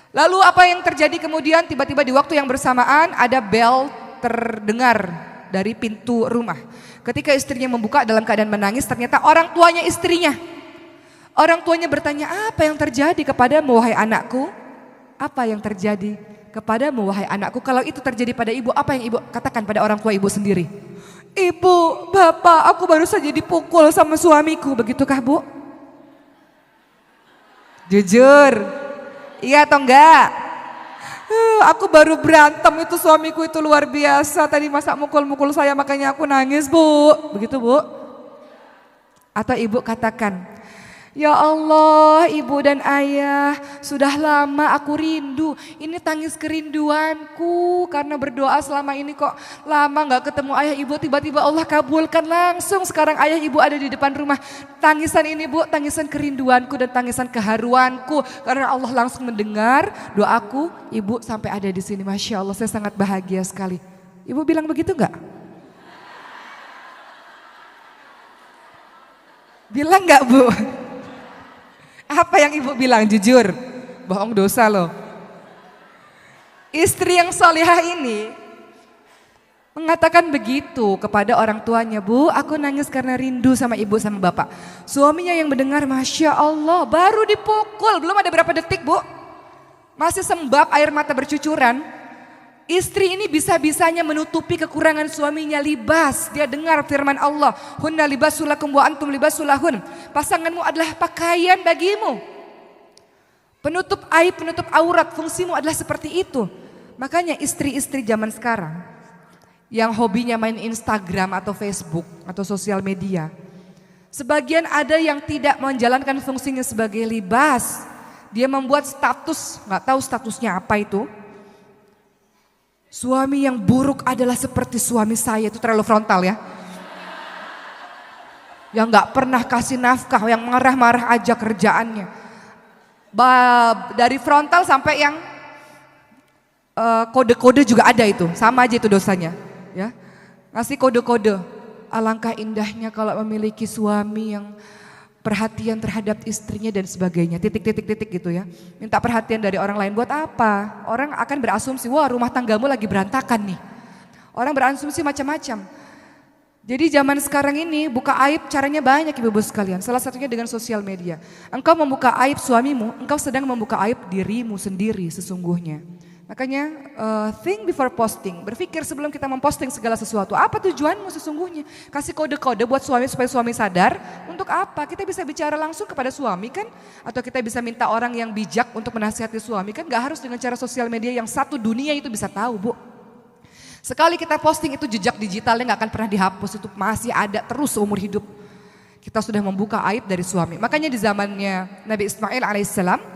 Lalu apa yang terjadi kemudian? Tiba-tiba di waktu yang bersamaan ada bel terdengar dari pintu rumah. Ketika istrinya membuka dalam keadaan menangis, ternyata orang tuanya istrinya. Orang tuanya bertanya, apa yang terjadi kepadamu wahai anakku? Apa yang terjadi kepadamu wahai anakku? Kalau itu terjadi pada ibu, apa yang ibu katakan pada orang tua ibu sendiri? Ibu, bapak, aku baru saja dipukul sama suamiku, begitukah Bu? Jujur, iya atau enggak? Aku baru berantem, itu suamiku itu luar biasa. Tadi masa mukul-mukul saya, makanya aku nangis Bu. Begitu Bu? Atau ibu katakan, ya Allah ibu dan ayah, sudah lama aku rindu. Ini tangis kerinduanku karena berdoa selama ini kok lama gak ketemu ayah ibu. Tiba-tiba Allah kabulkan langsung, sekarang ayah ibu ada di depan rumah. Tangisan ini Bu, tangisan kerinduanku dan tangisan keharuanku. Karena Allah langsung mendengar doaku, ibu sampai ada di sini. Masya Allah, saya sangat bahagia sekali. Ibu bilang begitu gak? Bilang gak Bu? Apa yang ibu bilang? Jujur, bohong dosa loh. Istri yang solihah ini mengatakan begitu kepada orang tuanya, Bu, aku nangis karena rindu sama ibu sama bapak. Suaminya yang mendengar, Masya Allah, baru dipukul, belum ada berapa detik Bu, masih sembab air mata bercucuran. Istri ini bisa-bisanya menutupi kekurangan suaminya, libas. Dia dengar firman Allah, hunna libasul lakum wa antum libasul lahun. Pasanganmu adalah pakaian bagimu. Penutup aib, penutup aurat, fungsimu adalah seperti itu. Makanya istri-istri zaman sekarang yang hobinya main Instagram atau Facebook atau sosial media, Sebagian ada yang tidak menjalankan fungsinya sebagai libas. Dia membuat status, nggak tahu statusnya apa itu. Suami yang buruk adalah seperti suami saya, itu terlalu frontal ya. Yang nggak pernah kasih nafkah, yang marah-marah aja kerjaannya. Dari frontal sampai yang kode-kode juga ada itu, sama aja itu dosanya. Ya, ngasih kode-kode. Alangkah indahnya kalau memiliki suami yang perhatian terhadap istrinya dan sebagainya, titik-titik gitu ya. Minta perhatian dari orang lain buat apa? Orang akan berasumsi, wah rumah tanggamu lagi berantakan nih. Orang berasumsi macam-macam. Jadi zaman sekarang ini buka aib caranya banyak ibu-ibu sekalian. Salah satunya dengan sosial media. Engkau membuka aib suamimu, engkau sedang membuka aib dirimu sendiri sesungguhnya. Makanya think before posting, berpikir sebelum kita memposting segala sesuatu. Apa tujuanmu sesungguhnya? Kasih kode-kode buat suami supaya suami sadar. Untuk apa? Kita bisa bicara langsung kepada suami kan? Atau kita bisa minta orang yang bijak untuk menasihati suami kan? Gak harus dengan cara sosial media yang satu dunia itu bisa tahu, Bu. Sekali kita posting itu jejak digitalnya gak akan pernah dihapus, itu masih ada terus seumur hidup. Kita sudah membuka aib dari suami. Makanya di zamannya Nabi Ismail alaihissalam,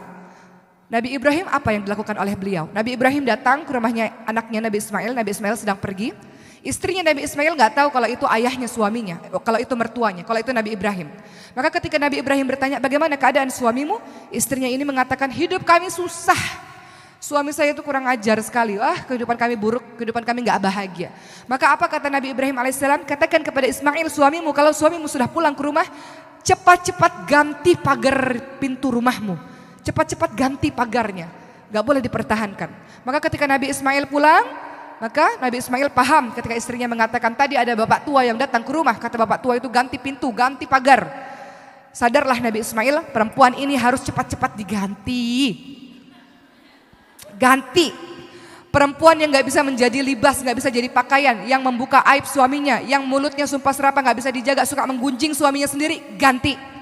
Nabi Ibrahim apa yang dilakukan oleh beliau? Nabi Ibrahim datang ke rumahnya anaknya Nabi Ismail sedang pergi. Istrinya Nabi Ismail gak tahu kalau itu ayahnya suaminya, kalau itu mertuanya, kalau itu Nabi Ibrahim. Maka ketika Nabi Ibrahim bertanya, bagaimana keadaan suamimu? Istrinya ini mengatakan, hidup kami susah. Suami saya itu kurang ajar sekali, kehidupan kami buruk, kehidupan kami gak bahagia. Maka apa kata Nabi Ibrahim alaihissalam? Katakan kepada Ismail suamimu, kalau suamimu sudah pulang ke rumah, cepat-cepat ganti pagar pintu rumahmu. Cepat-cepat ganti pagarnya, gak boleh dipertahankan. Maka ketika Nabi Ismail pulang, maka Nabi Ismail paham ketika istrinya mengatakan tadi ada bapak tua yang datang ke rumah. Kata bapak tua itu ganti pintu, ganti pagar. Sadarlah Nabi Ismail, perempuan ini harus cepat-cepat diganti. Ganti. Perempuan yang gak bisa menjadi libas, gak bisa jadi pakaian, yang membuka aib suaminya, yang mulutnya sumpah serapah gak bisa dijaga, suka menggunjing suaminya sendiri, ganti.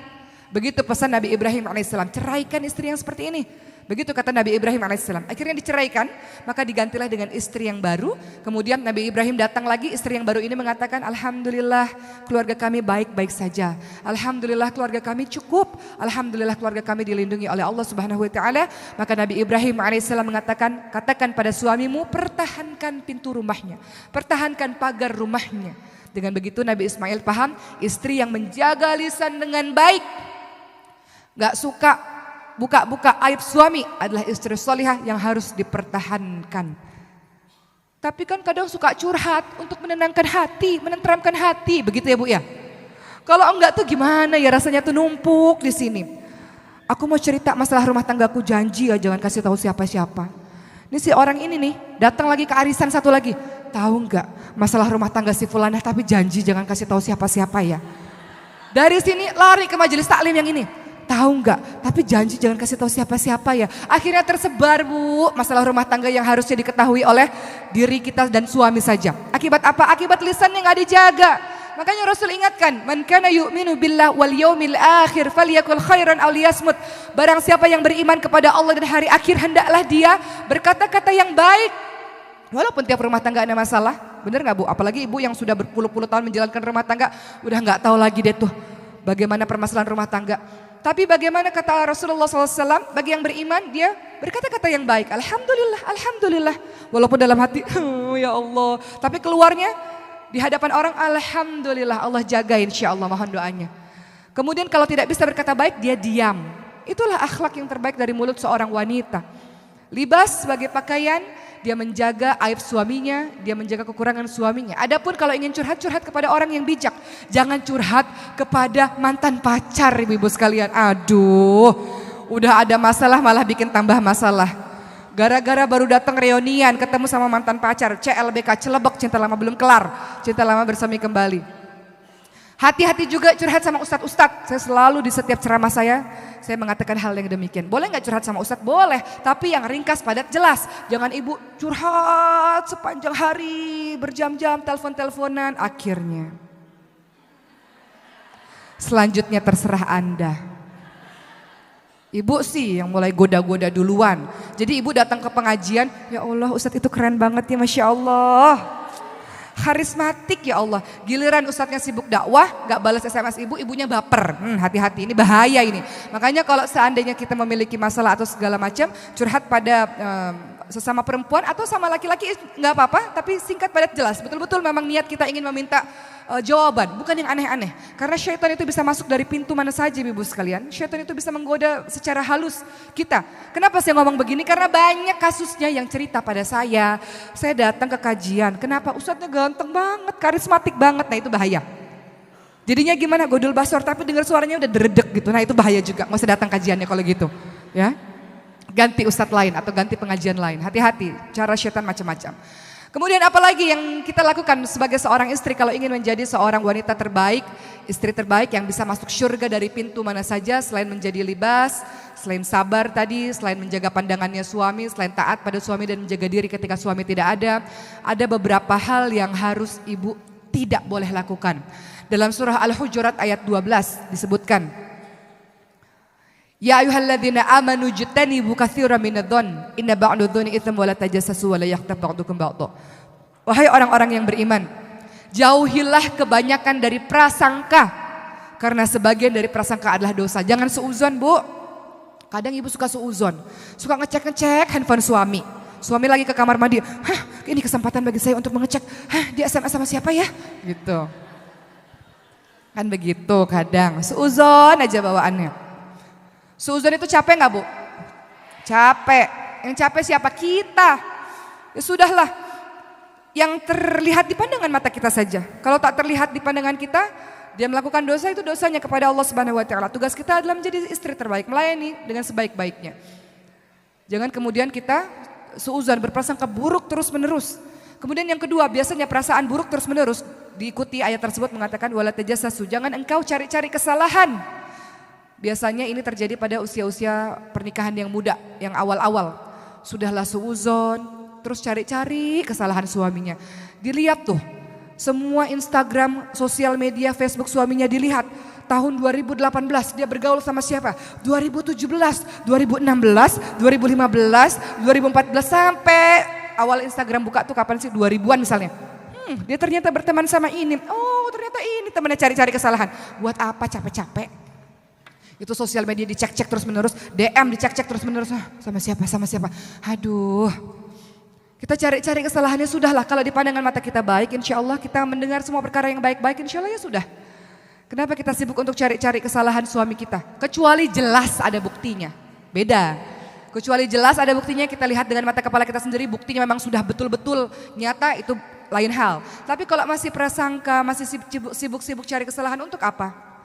Begitu pesan Nabi Ibrahim alaihissalam, ceraikan istri yang seperti ini. Begitu kata Nabi Ibrahim alaihissalam. Akhirnya diceraikan, maka digantilah dengan istri yang baru. Kemudian Nabi Ibrahim datang lagi, istri yang baru ini mengatakan, alhamdulillah keluarga kami baik-baik saja. Alhamdulillah keluarga kami cukup. Alhamdulillah keluarga kami dilindungi oleh Allah Subhanahu wa taala. Maka Nabi Ibrahim alaihissalam mengatakan, katakan pada suamimu, pertahankan pintu rumahnya, pertahankan pagar rumahnya. Dengan begitu Nabi Ismail paham, istri yang menjaga lisan dengan baik, gak suka buka-buka aib suami adalah istri solihah yang harus dipertahankan. Tapi kan kadang suka curhat untuk menenangkan hati, menenteramkan hati, begitu ya Bu ya. Kalau enggak tuh gimana ya, rasanya tuh numpuk di sini. Aku mau cerita masalah rumah tanggaku, janji ya jangan kasih tahu siapa-siapa. Ini si orang ini nih datang lagi ke arisan satu lagi. Tahu enggak masalah rumah tangga si fulanah, tapi janji jangan kasih tahu siapa-siapa ya. Dari sini lari ke majelis taklim yang ini. Tahu enggak? Tapi janji jangan kasih tahu siapa-siapa ya. Akhirnya tersebar Bu, masalah rumah tangga yang harusnya diketahui oleh diri kita dan suami saja. Akibat apa? Akibat lisan yang enggak dijaga. Makanya Rasul ingatkan, man kana yu'minu billah wal yaumil akhir falyakul khairan aw liyasmut. Barang siapa yang beriman kepada Allah dan hari akhir, hendaklah dia berkata-kata yang baik. Walaupun tiap rumah tangga ada masalah, benar enggak Bu? Apalagi ibu yang sudah berpuluh-puluh tahun menjalankan rumah tangga, udah enggak tahu lagi deh tuh bagaimana permasalahan rumah tangga. Tapi bagaimana kata Rasulullah SAW, bagi yang beriman dia berkata-kata yang baik. Alhamdulillah, Alhamdulillah. Walaupun dalam hati, ya Allah. Tapi keluarnya di hadapan orang, Alhamdulillah, Allah jaga insya Allah, mohon doanya. Kemudian kalau tidak bisa berkata baik, dia diam. Itulah akhlak yang terbaik dari mulut seorang wanita. Libas sebagai pakaian, dia menjaga aib suaminya, dia menjaga kekurangan suaminya. Adapun kalau ingin curhat kepada orang yang bijak. Jangan curhat kepada mantan pacar ibu-ibu sekalian. Aduh, udah ada masalah malah bikin tambah masalah. Gara-gara baru datang reunian ketemu sama mantan pacar, CLBK, celebek, cinta lama belum kelar, cinta lama bersemi kembali. Hati-hati juga curhat sama ustadz-ustadz. Saya selalu di setiap ceramah saya mengatakan hal yang demikian. Boleh nggak curhat sama ustadz? Boleh, tapi yang ringkas, padat, jelas. Jangan ibu curhat sepanjang hari, berjam-jam, telepon-teleponan. Akhirnya, selanjutnya terserah Anda. Ibu sih yang mulai goda-goda duluan. Jadi ibu datang ke pengajian, ya Allah ustadz itu keren banget ya, Masya Allah. karismatik ya Allah. Giliran ustadznya sibuk dakwah, gak balas SMS ibu, ibunya baper. Hati-hati, ini bahaya ini. Makanya kalau seandainya kita memiliki masalah atau segala macam, curhat pada sesama perempuan atau sama laki-laki nggak apa-apa, tapi singkat padat jelas. Betul-betul memang niat kita ingin meminta jawaban, bukan yang aneh-aneh. Karena syaitan itu bisa masuk dari pintu mana saja ibu sekalian. Syaitan itu bisa menggoda secara halus kita. Kenapa saya ngomong begini? Karena banyak kasusnya yang cerita pada saya. Saya datang ke kajian, kenapa ustadznya ganteng banget, karismatik banget, nah itu bahaya. Jadinya gimana, godul basor tapi dengar suaranya udah deredek gitu, nah itu bahaya juga, nggak usah datang kajiannya kalau gitu. Ya. Ganti ustadz lain atau ganti pengajian lain. Hati-hati, cara syaitan macam-macam. Kemudian apalagi yang kita lakukan sebagai seorang istri kalau ingin menjadi seorang wanita terbaik, istri terbaik yang bisa masuk surga dari pintu mana saja selain menjadi libas, selain sabar tadi, selain menjaga pandangannya suami, selain taat pada suami dan menjaga diri ketika suami tidak ada beberapa hal yang harus ibu tidak boleh lakukan. Dalam surah Al-Hujurat ayat 12 disebutkan, Ya ayyuhalladzina amanu jtanibu katsiran minadh-dhon inna ba'dadh-dhoni itsam wa la tajassasu wa la yaghtab ba'dukum ba'dha. Wahai orang-orang yang beriman, jauhilah kebanyakan dari prasangka karena sebagian dari prasangka adalah dosa. Jangan suudzon, Bu. Kadang ibu suka suudzon, suka ngecek-ngecek handphone suami. Suami lagi ke kamar mandi, ini kesempatan bagi saya untuk mengecek, dia SMS sama siapa ya? Gitu. Kan begitu kadang, suudzon aja bawaannya. Suudzon itu capek gak Bu? Capek. Yang capek siapa? Kita. Ya sudahlah. Yang terlihat di pandangan mata kita saja. Kalau tak terlihat di pandangan kita, dia melakukan dosa, itu dosanya kepada Allah Subhanahu wa taala. Tugas kita adalah menjadi istri terbaik, melayani dengan sebaik-baiknya. Jangan kemudian kita suudzon, berprasangka buruk terus-menerus. Kemudian yang kedua, biasanya perasaan buruk terus-menerus diikuti ayat tersebut mengatakan wala tajassasu. Jangan engkau cari-cari kesalahan. Biasanya ini terjadi pada usia-usia pernikahan yang muda, yang awal-awal. Sudahlah suudzon, terus cari-cari kesalahan suaminya. Dilihat tuh, semua Instagram, sosial media, Facebook suaminya dilihat. Tahun 2018 dia bergaul sama siapa? 2017, 2016, 2015, 2014 sampai awal Instagram buka tuh kapan sih? 2000-an misalnya. Dia ternyata berteman sama ini. Oh ternyata ini temannya cari-cari kesalahan. Buat apa capek-capek? Itu sosial media dicek-cek terus menerus, DM dicek-cek terus menerus, sama siapa. Aduh, kita cari-cari kesalahannya sudahlah. Kalau di pandangan mata kita baik, insya Allah kita mendengar semua perkara yang baik-baik, insya Allah ya sudah. Kenapa kita sibuk untuk cari-cari kesalahan suami kita? Kecuali jelas ada buktinya, beda. Kecuali jelas ada buktinya, kita lihat dengan mata kepala kita sendiri, buktinya memang sudah betul-betul nyata, itu lain hal. Tapi kalau masih prasangka, masih sibuk-sibuk cari kesalahan, untuk apa?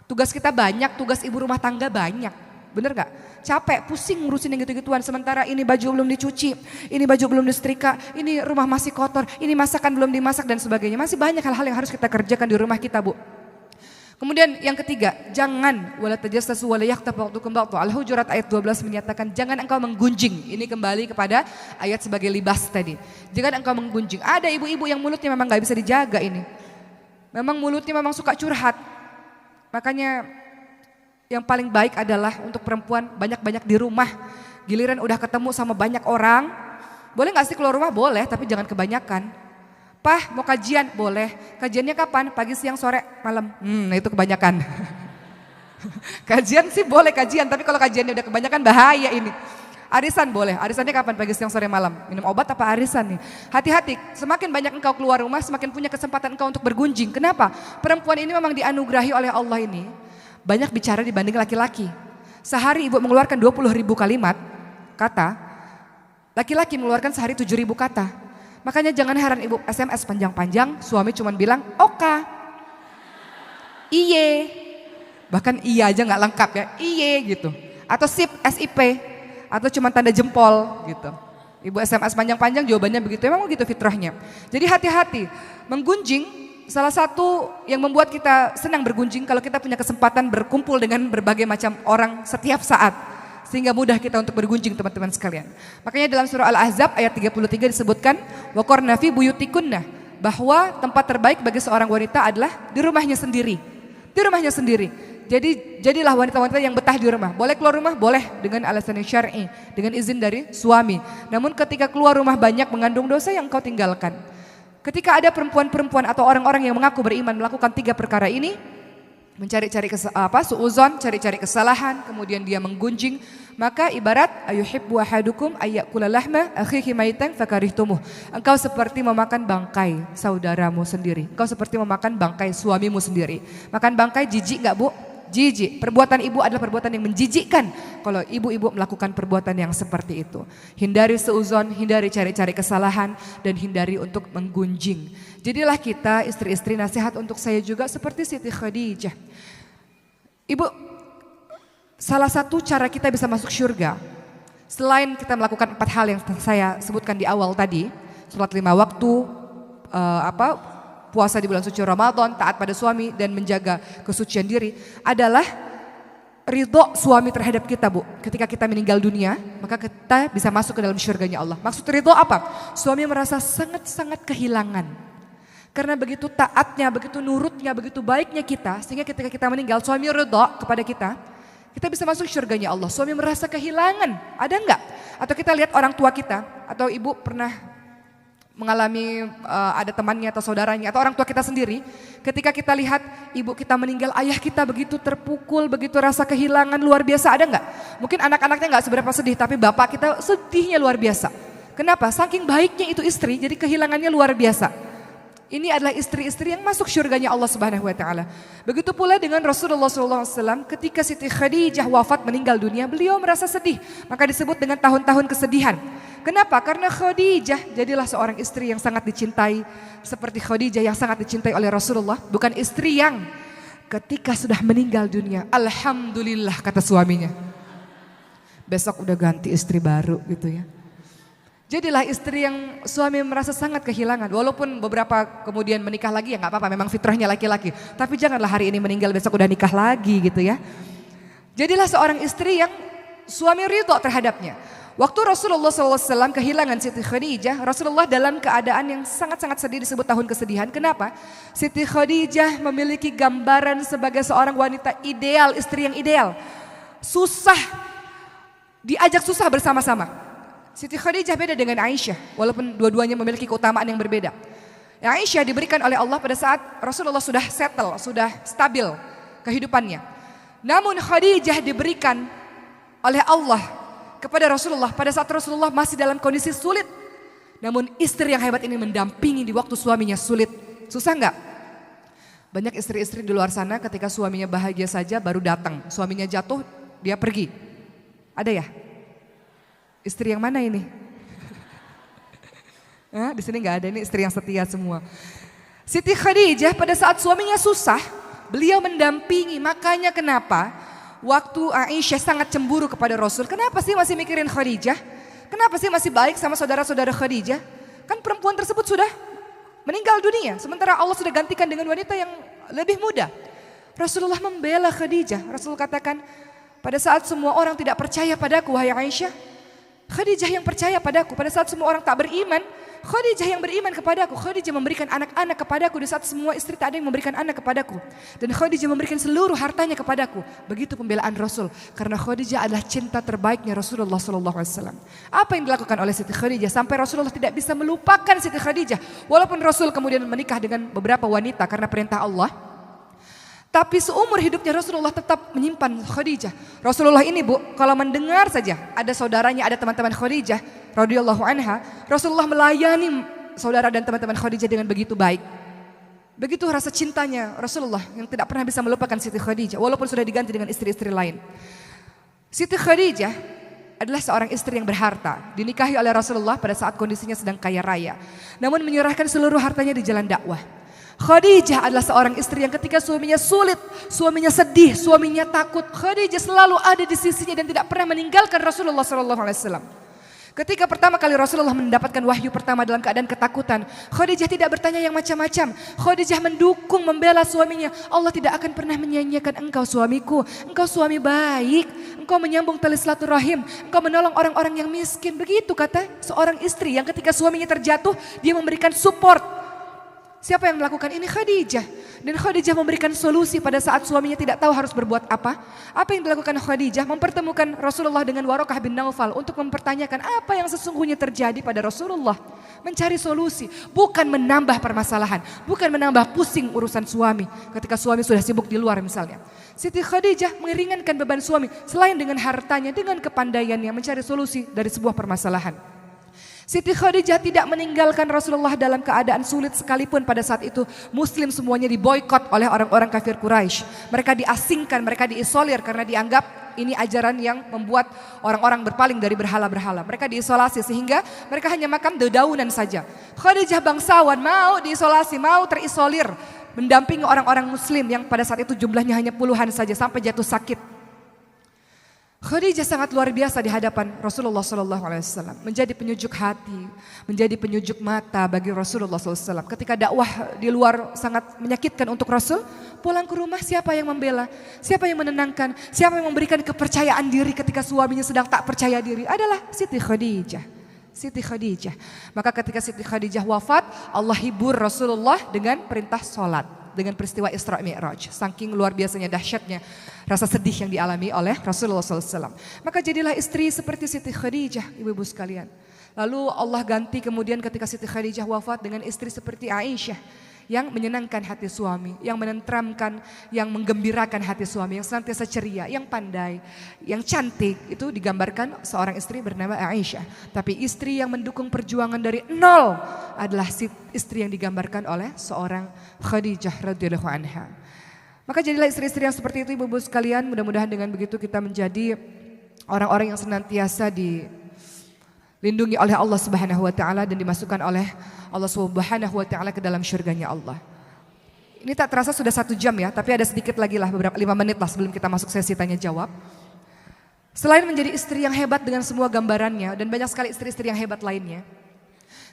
Tugas kita banyak, tugas ibu rumah tangga banyak, bener gak? Capek, pusing ngurusin yang gitu-gituan, sementara ini baju belum dicuci, ini baju belum disetrika, ini rumah masih kotor, ini masakan belum dimasak dan sebagainya. Masih banyak hal-hal yang harus kita kerjakan di rumah kita, Bu. Kemudian yang ketiga, jangan wala tajassasu wala yaghtab ba'dukum ba'dha. Al-Hujurat ayat 12 menyatakan jangan engkau menggunjing. Ini kembali kepada ayat sebagai libas tadi. Jangan engkau menggunjing. Ada ibu-ibu yang mulutnya memang gak bisa dijaga ini. Memang mulutnya memang suka curhat. Makanya yang paling baik adalah untuk perempuan banyak-banyak di rumah. Giliran udah ketemu sama banyak orang, boleh gak sih keluar rumah? Boleh, tapi jangan kebanyakan. Pah mau kajian? Boleh. Kajiannya kapan? Pagi, siang, sore, malam. Nah itu kebanyakan. Kajian sih boleh kajian, tapi kalau kajiannya udah kebanyakan bahaya ini. Arisan boleh, arisannya kapan? Pagi, siang, sore, malam. Minum obat apa arisan nih? Hati-hati, semakin banyak engkau keluar rumah, semakin punya kesempatan engkau untuk bergunjing. Kenapa? Perempuan ini memang dianugerahi oleh Allah ini banyak bicara dibanding laki-laki. Sehari ibu mengeluarkan 20.000 kalimat kata, laki-laki mengeluarkan sehari 7.000 kata. Makanya jangan heran ibu SMS panjang-panjang, suami cuma bilang oka, iye, bahkan iya aja nggak lengkap ya, iye gitu, atau sip, SIP. Atau cuma tanda jempol gitu. Ibu SMS panjang-panjang jawabannya begitu, memang begitu fitrahnya. Jadi hati-hati, menggunjing salah satu yang membuat kita senang bergunjing kalau kita punya kesempatan berkumpul dengan berbagai macam orang setiap saat. Sehingga mudah kita untuk bergunjing teman-teman sekalian. Makanya dalam surah Al-Ahzab ayat 33 disebutkan, wa qarna fi buyutikunna, bahwa tempat terbaik bagi seorang wanita adalah di rumahnya sendiri. Di rumahnya sendiri. Jadi jadilah wanita-wanita yang betah di rumah. Boleh keluar rumah? Boleh dengan alasan yang syar'i, dengan izin dari suami. Namun ketika keluar rumah banyak mengandung dosa yang kau tinggalkan. Ketika ada perempuan-perempuan atau orang-orang yang mengaku beriman melakukan 3 perkara ini, mencari-cari suuzon, cari-cari kesalahan, kemudian dia menggunjing, maka ibarat ayuhibbu ahadukum ayyakula lahma akhihi maitan fakarihtumuh. Engkau seperti memakan bangkai saudaramu sendiri. Engkau seperti memakan bangkai suamimu sendiri. Makan bangkai jijik enggak, Bu? Jijik. Perbuatan ibu adalah perbuatan yang menjijikkan kalau ibu-ibu melakukan perbuatan yang seperti itu. Hindari seuzon, hindari cari-cari kesalahan, dan hindari untuk menggunjing. Jadilah kita istri-istri, nasihat untuk saya juga seperti Siti Khadijah. Ibu, salah satu cara kita bisa masuk surga, selain kita melakukan 4 hal yang saya sebutkan di awal tadi, sholat 5 waktu, puasa di bulan suci Ramadan, taat pada suami dan menjaga kesucian diri, adalah ridho suami terhadap kita, Bu. Ketika kita meninggal dunia, maka kita bisa masuk ke dalam surganya Allah. Maksud ridho apa? Suami merasa sangat-sangat kehilangan. Karena begitu taatnya, begitu nurutnya, begitu baiknya kita, sehingga ketika kita meninggal, suami ridho kepada kita bisa masuk surganya Allah. Suami merasa kehilangan, ada enggak? Atau kita lihat orang tua kita, atau ibu pernah mengalami ada temannya atau saudaranya atau orang tua kita sendiri, ketika kita lihat ibu kita meninggal, ayah kita begitu terpukul, begitu rasa kehilangan luar biasa, ada enggak? Mungkin anak-anaknya enggak seberapa sedih, tapi bapak kita sedihnya luar biasa. Kenapa? Saking baiknya itu istri, jadi kehilangannya luar biasa. Ini adalah istri-istri yang masuk surganya Allah Subhanahu wa taala. Begitu pula dengan Rasulullah SAW, ketika Siti Khadijah wafat meninggal dunia, beliau merasa sedih, maka disebut dengan tahun-tahun kesedihan. Kenapa? Karena Khadijah jadilah seorang istri yang sangat dicintai, seperti Khadijah yang sangat dicintai oleh Rasulullah, bukan istri yang ketika sudah meninggal dunia, alhamdulillah kata suaminya, besok udah ganti istri baru gitu ya. Jadilah istri yang suami merasa sangat kehilangan, walaupun beberapa kemudian menikah lagi, ya nggak apa-apa, memang fitrahnya laki-laki. Tapi janganlah hari ini meninggal besok udah nikah lagi gitu ya. Jadilah seorang istri yang suami ridho terhadapnya. Waktu Rasulullah SAW kehilangan Siti Khadijah, Rasulullah dalam keadaan yang sangat-sangat sedih, disebut tahun kesedihan. Kenapa? Siti Khadijah memiliki gambaran sebagai seorang wanita ideal, istri yang ideal. Susah, diajak susah bersama-sama. Siti Khadijah beda dengan Aisyah, walaupun dua-duanya memiliki keutamaan yang berbeda. Aisyah diberikan oleh Allah pada saat Rasulullah sudah settle, sudah stabil kehidupannya. Namun Khadijah diberikan oleh Allah kepada Rasulullah pada saat Rasulullah masih dalam kondisi sulit. Namun istri yang hebat ini mendampingi di waktu suaminya sulit. Susah enggak? Banyak istri-istri di luar sana ketika suaminya bahagia saja baru datang. Suaminya jatuh, dia pergi. Ada ya? Istri yang mana ini? Di sini nggak ada, ini istri yang setia semua. Siti Khadijah pada saat suaminya susah, beliau mendampingi. Makanya kenapa waktu Aisyah sangat cemburu kepada Rasul, kenapa sih masih mikirin Khadijah? Kenapa sih masih baik sama saudara-saudara Khadijah? Kan perempuan tersebut sudah meninggal dunia, sementara Allah sudah gantikan dengan wanita yang lebih muda. Rasulullah membela Khadijah. Rasul katakan, pada saat semua orang tidak percaya padaku, wahai Aisyah, Khadijah yang percaya padaku. Pada saat semua orang tak beriman, Khadijah yang beriman kepadaku. Khadijah memberikan anak-anak kepadaku di saat semua istri tak ada yang memberikan anak kepadaku. Dan Khadijah memberikan seluruh hartanya kepadaku. Begitu pembelaan Rasul, karena Khadijah adalah cinta terbaiknya Rasulullah SAW. Apa yang dilakukan oleh Siti Khadijah sampai Rasulullah tidak bisa melupakan Siti Khadijah, walaupun Rasul kemudian menikah dengan beberapa wanita karena perintah Allah. Tapi seumur hidupnya Rasulullah tetap menyimpan Khadijah. Rasulullah ini, Bu, kalau mendengar saja ada saudaranya, ada teman-teman Khadijah radhiyallahu anha, Rasulullah melayani saudara dan teman-teman Khadijah dengan begitu baik. Begitu rasa cintanya Rasulullah yang tidak pernah bisa melupakan Siti Khadijah, walaupun sudah diganti dengan istri-istri lain. Siti Khadijah adalah seorang istri yang berharta, dinikahi oleh Rasulullah pada saat kondisinya sedang kaya raya, namun menyerahkan seluruh hartanya di jalan dakwah. Khadijah adalah seorang istri yang ketika suaminya sulit, suaminya sedih, suaminya takut, Khadijah selalu ada di sisinya dan tidak pernah meninggalkan Rasulullah SAW. Ketika pertama kali Rasulullah mendapatkan wahyu pertama dalam keadaan ketakutan, Khadijah tidak bertanya yang macam-macam. Khadijah mendukung, membela suaminya. Allah tidak akan pernah menyia-nyiakan engkau suamiku. Engkau suami baik, engkau menyambung tali silaturahim, engkau menolong orang-orang yang miskin. Begitu kata seorang istri yang ketika suaminya terjatuh, dia memberikan support. Siapa yang melakukan ini? Khadijah. Dan Khadijah memberikan solusi pada saat suaminya tidak tahu harus berbuat apa. Apa yang dilakukan Khadijah? Mempertemukan Rasulullah dengan Waraqah bin Naufal untuk mempertanyakan apa yang sesungguhnya terjadi pada Rasulullah. Mencari solusi, bukan menambah permasalahan, bukan menambah pusing urusan suami ketika suami sudah sibuk di luar misalnya. Siti Khadijah meringankan beban suami selain dengan hartanya, dengan kepandaiannya mencari solusi dari sebuah permasalahan. Siti Khadijah tidak meninggalkan Rasulullah dalam keadaan sulit sekalipun pada saat itu Muslim semuanya diboikot oleh orang-orang kafir Quraisy. Mereka diasingkan, mereka diisolir karena dianggap ini ajaran yang membuat orang-orang berpaling dari berhala-berhala. Mereka diisolasi sehingga mereka hanya makan dedaunan saja. Khadijah bangsawan mau diisolasi, mau terisolir, mendampingi orang-orang Muslim yang pada saat itu jumlahnya hanya puluhan saja sampai jatuh sakit. Khadijah sangat luar biasa di hadapan Rasulullah SAW, menjadi penyejuk hati, menjadi penyejuk mata bagi Rasulullah SAW. Ketika dakwah di luar sangat menyakitkan untuk Rasul, pulang ke rumah siapa yang membela, siapa yang menenangkan, siapa yang memberikan kepercayaan diri ketika suaminya sedang tak percaya diri adalah Siti Khadijah. Siti Khadijah. Maka ketika Siti Khadijah wafat, Allah hibur Rasulullah dengan perintah sholat. Dengan peristiwa Isra Mi'raj. Saking luar biasanya dahsyatnya rasa sedih yang dialami oleh Rasulullah SAW. Maka jadilah istri seperti Siti Khadijah, ibu-ibu sekalian. Lalu Allah ganti kemudian ketika Siti Khadijah wafat dengan istri seperti Aisyah. Yang menyenangkan hati suami, yang menenteramkan, yang menggembirakan hati suami, yang senantiasa ceria, yang pandai, yang cantik. Itu digambarkan seorang istri bernama Aisyah. Tapi istri yang mendukung perjuangan dari nol adalah istri yang digambarkan oleh seorang Khadijah radhiyallahu anha. Maka jadilah istri-istri yang seperti itu ibu-ibu sekalian. Mudah-mudahan dengan begitu kita menjadi orang-orang yang senantiasa dilindungi oleh Allah Subhanahu wa taala dan dimasukkan oleh Allah Subhanahu wa taala ke dalam syurganya Allah. Ini tak terasa sudah 1 jam ya, tapi ada sedikit lagi lah, beberapa 5 menit lah sebelum kita masuk sesi tanya jawab. Selain menjadi istri yang hebat dengan semua gambarannya dan banyak sekali istri-istri yang hebat lainnya.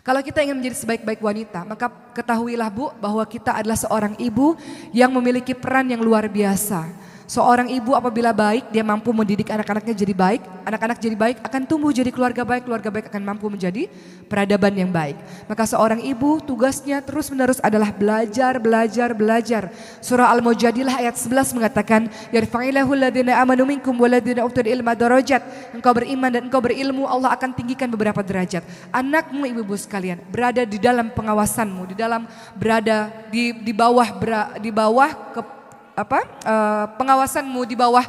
Kalau kita ingin menjadi sebaik-baik wanita, maka ketahuilah Bu bahwa kita adalah seorang ibu yang memiliki peran yang luar biasa. Seorang ibu apabila baik, dia mampu mendidik anak-anaknya jadi baik. Anak-anak jadi baik akan tumbuh jadi keluarga baik akan mampu menjadi peradaban yang baik. Maka seorang ibu tugasnya terus-menerus adalah belajar. Surah Al-Mujadilah ayat 11 mengatakan, yarfa'illahu alladhina amanu minkum walladhina utul ilma darajat. Engkau beriman dan engkau berilmu, Allah akan tinggikan beberapa derajat. Anakmu ibu-ibu sekalian berada di dalam pengawasanmu, berada di bawah pengawasanmu, di bawah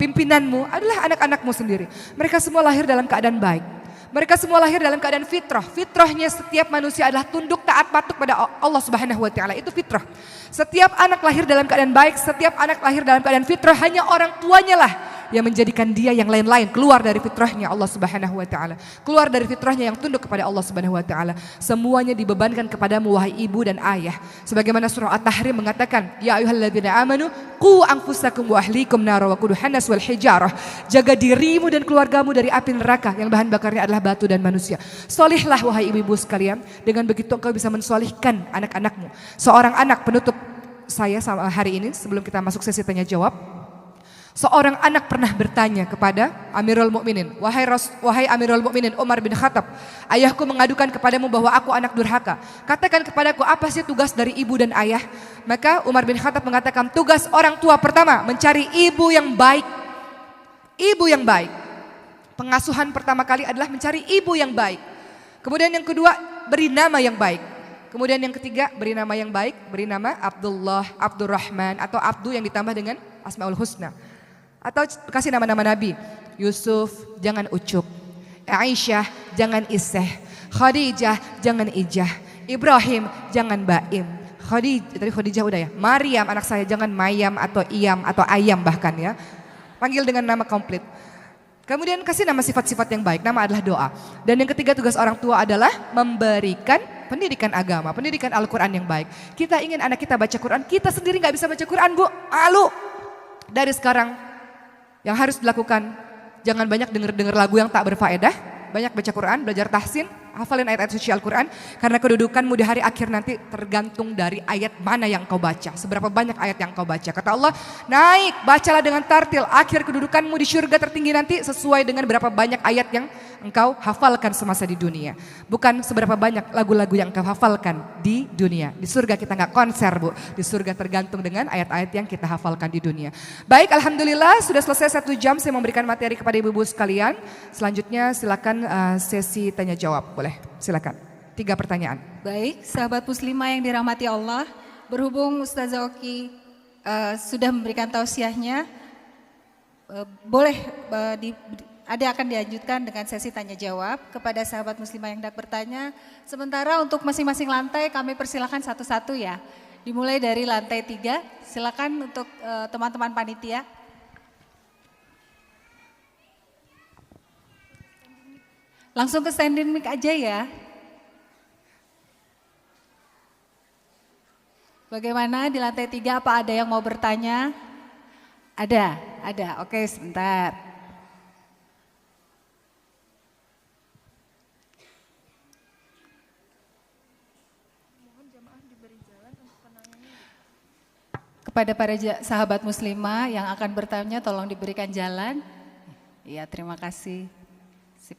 pimpinanmu adalah anak-anakmu sendiri. Mereka semua lahir dalam keadaan baik. Mereka semua lahir dalam keadaan fitrah. Fitrahnya setiap manusia adalah tunduk taat patuh pada Allah Subhanahu wa taala. Itu fitrah. Setiap anak lahir dalam keadaan baik, setiap anak lahir dalam keadaan fitrah, hanya orang tuanya lah yang menjadikan dia yang lain-lain keluar dari fitrahnya Allah Subhanahu wa taala. Keluar dari fitrahnya yang tunduk kepada Allah Subhanahu wa taala. Semuanya dibebankan kepadamu wahai ibu dan ayah. Sebagaimana surah At-Tahrim mengatakan, ya ayyuhalladzina amanu qu anfusakum wa ahlikum nara wa quduhan nas wal hijarah. Jaga dirimu dan keluargamu dari api neraka yang bahan bakarnya adalah batu dan manusia. Solihlah wahai ibu-ibu sekalian, dengan begitu engkau bisa mensolihkan anak-anakmu. Seorang anak penutup saya hari ini sebelum kita masuk sesi tanya jawab. Seorang anak pernah bertanya kepada Amirul Mukminin, wahai Amirul Mukminin Umar bin Khattab, ayahku mengadukan kepadamu bahwa aku anak durhaka. Katakan kepadaku apa sih tugas dari ibu dan ayah? Maka Umar bin Khattab mengatakan, tugas orang tua pertama mencari ibu yang baik. Ibu yang baik. Pengasuhan pertama kali adalah mencari ibu yang baik. Kemudian yang kedua, beri nama yang baik. Kemudian yang ketiga, beri nama yang baik, beri nama Abdullah, Abdurrahman, atau Abdu yang ditambah dengan Asmaul Husna. Atau kasih nama-nama Nabi. Yusuf, jangan Ucup. Aisyah, jangan Iseh. Khadijah, jangan Ijah. Ibrahim, jangan Baim. Tadi Khadijah udah ya. Maryam, anak saya, jangan Mayam atau Iyam atau Ayam bahkan ya. Panggil dengan nama komplit. Kemudian kasih nama sifat-sifat yang baik. Nama adalah doa. Dan yang ketiga tugas orang tua adalah memberikan pendidikan agama, pendidikan Al-Quran yang baik. Kita ingin anak kita baca Quran, kita sendiri gak bisa baca Quran Bu. Dari sekarang yang harus dilakukan, jangan banyak dengar lagu yang tak berfaedah, banyak baca Quran, belajar tahsin, hafalin ayat-ayat suci Al-Quran. Karena kedudukanmu di hari akhir nanti tergantung dari ayat mana yang kau baca. Seberapa banyak ayat yang kau baca. Kata Allah, naik, bacalah dengan tartil. Akhir kedudukanmu di surga tertinggi nanti sesuai dengan berapa banyak ayat yang engkau hafalkan semasa di dunia. Bukan seberapa banyak lagu-lagu yang engkau hafalkan di dunia. Di surga kita nggak konser, Bu. Di surga tergantung dengan ayat-ayat yang kita hafalkan di dunia. Baik, alhamdulillah sudah selesai 1 jam saya memberikan materi kepada ibu-ibu sekalian. Selanjutnya silakan sesi tanya jawab, boleh? Silakan. 3 pertanyaan. Baik, sahabat muslimah yang dirahmati Allah, berhubung Ustazah Oki sudah memberikan tausiahnya, boleh akan dilanjutkan dengan sesi tanya jawab kepada sahabat muslimah yang hendak bertanya. Sementara untuk masing-masing lantai kami persilakan satu-satu ya. Dimulai dari lantai 3, silakan untuk teman-teman panitia. Langsung ke standing mic aja ya. Bagaimana di lantai 3, apa ada yang mau bertanya? Ada. Oke, sebentar. Kepada para sahabat muslimah yang akan bertanya tolong diberikan jalan. Iya, terima kasih. Sip.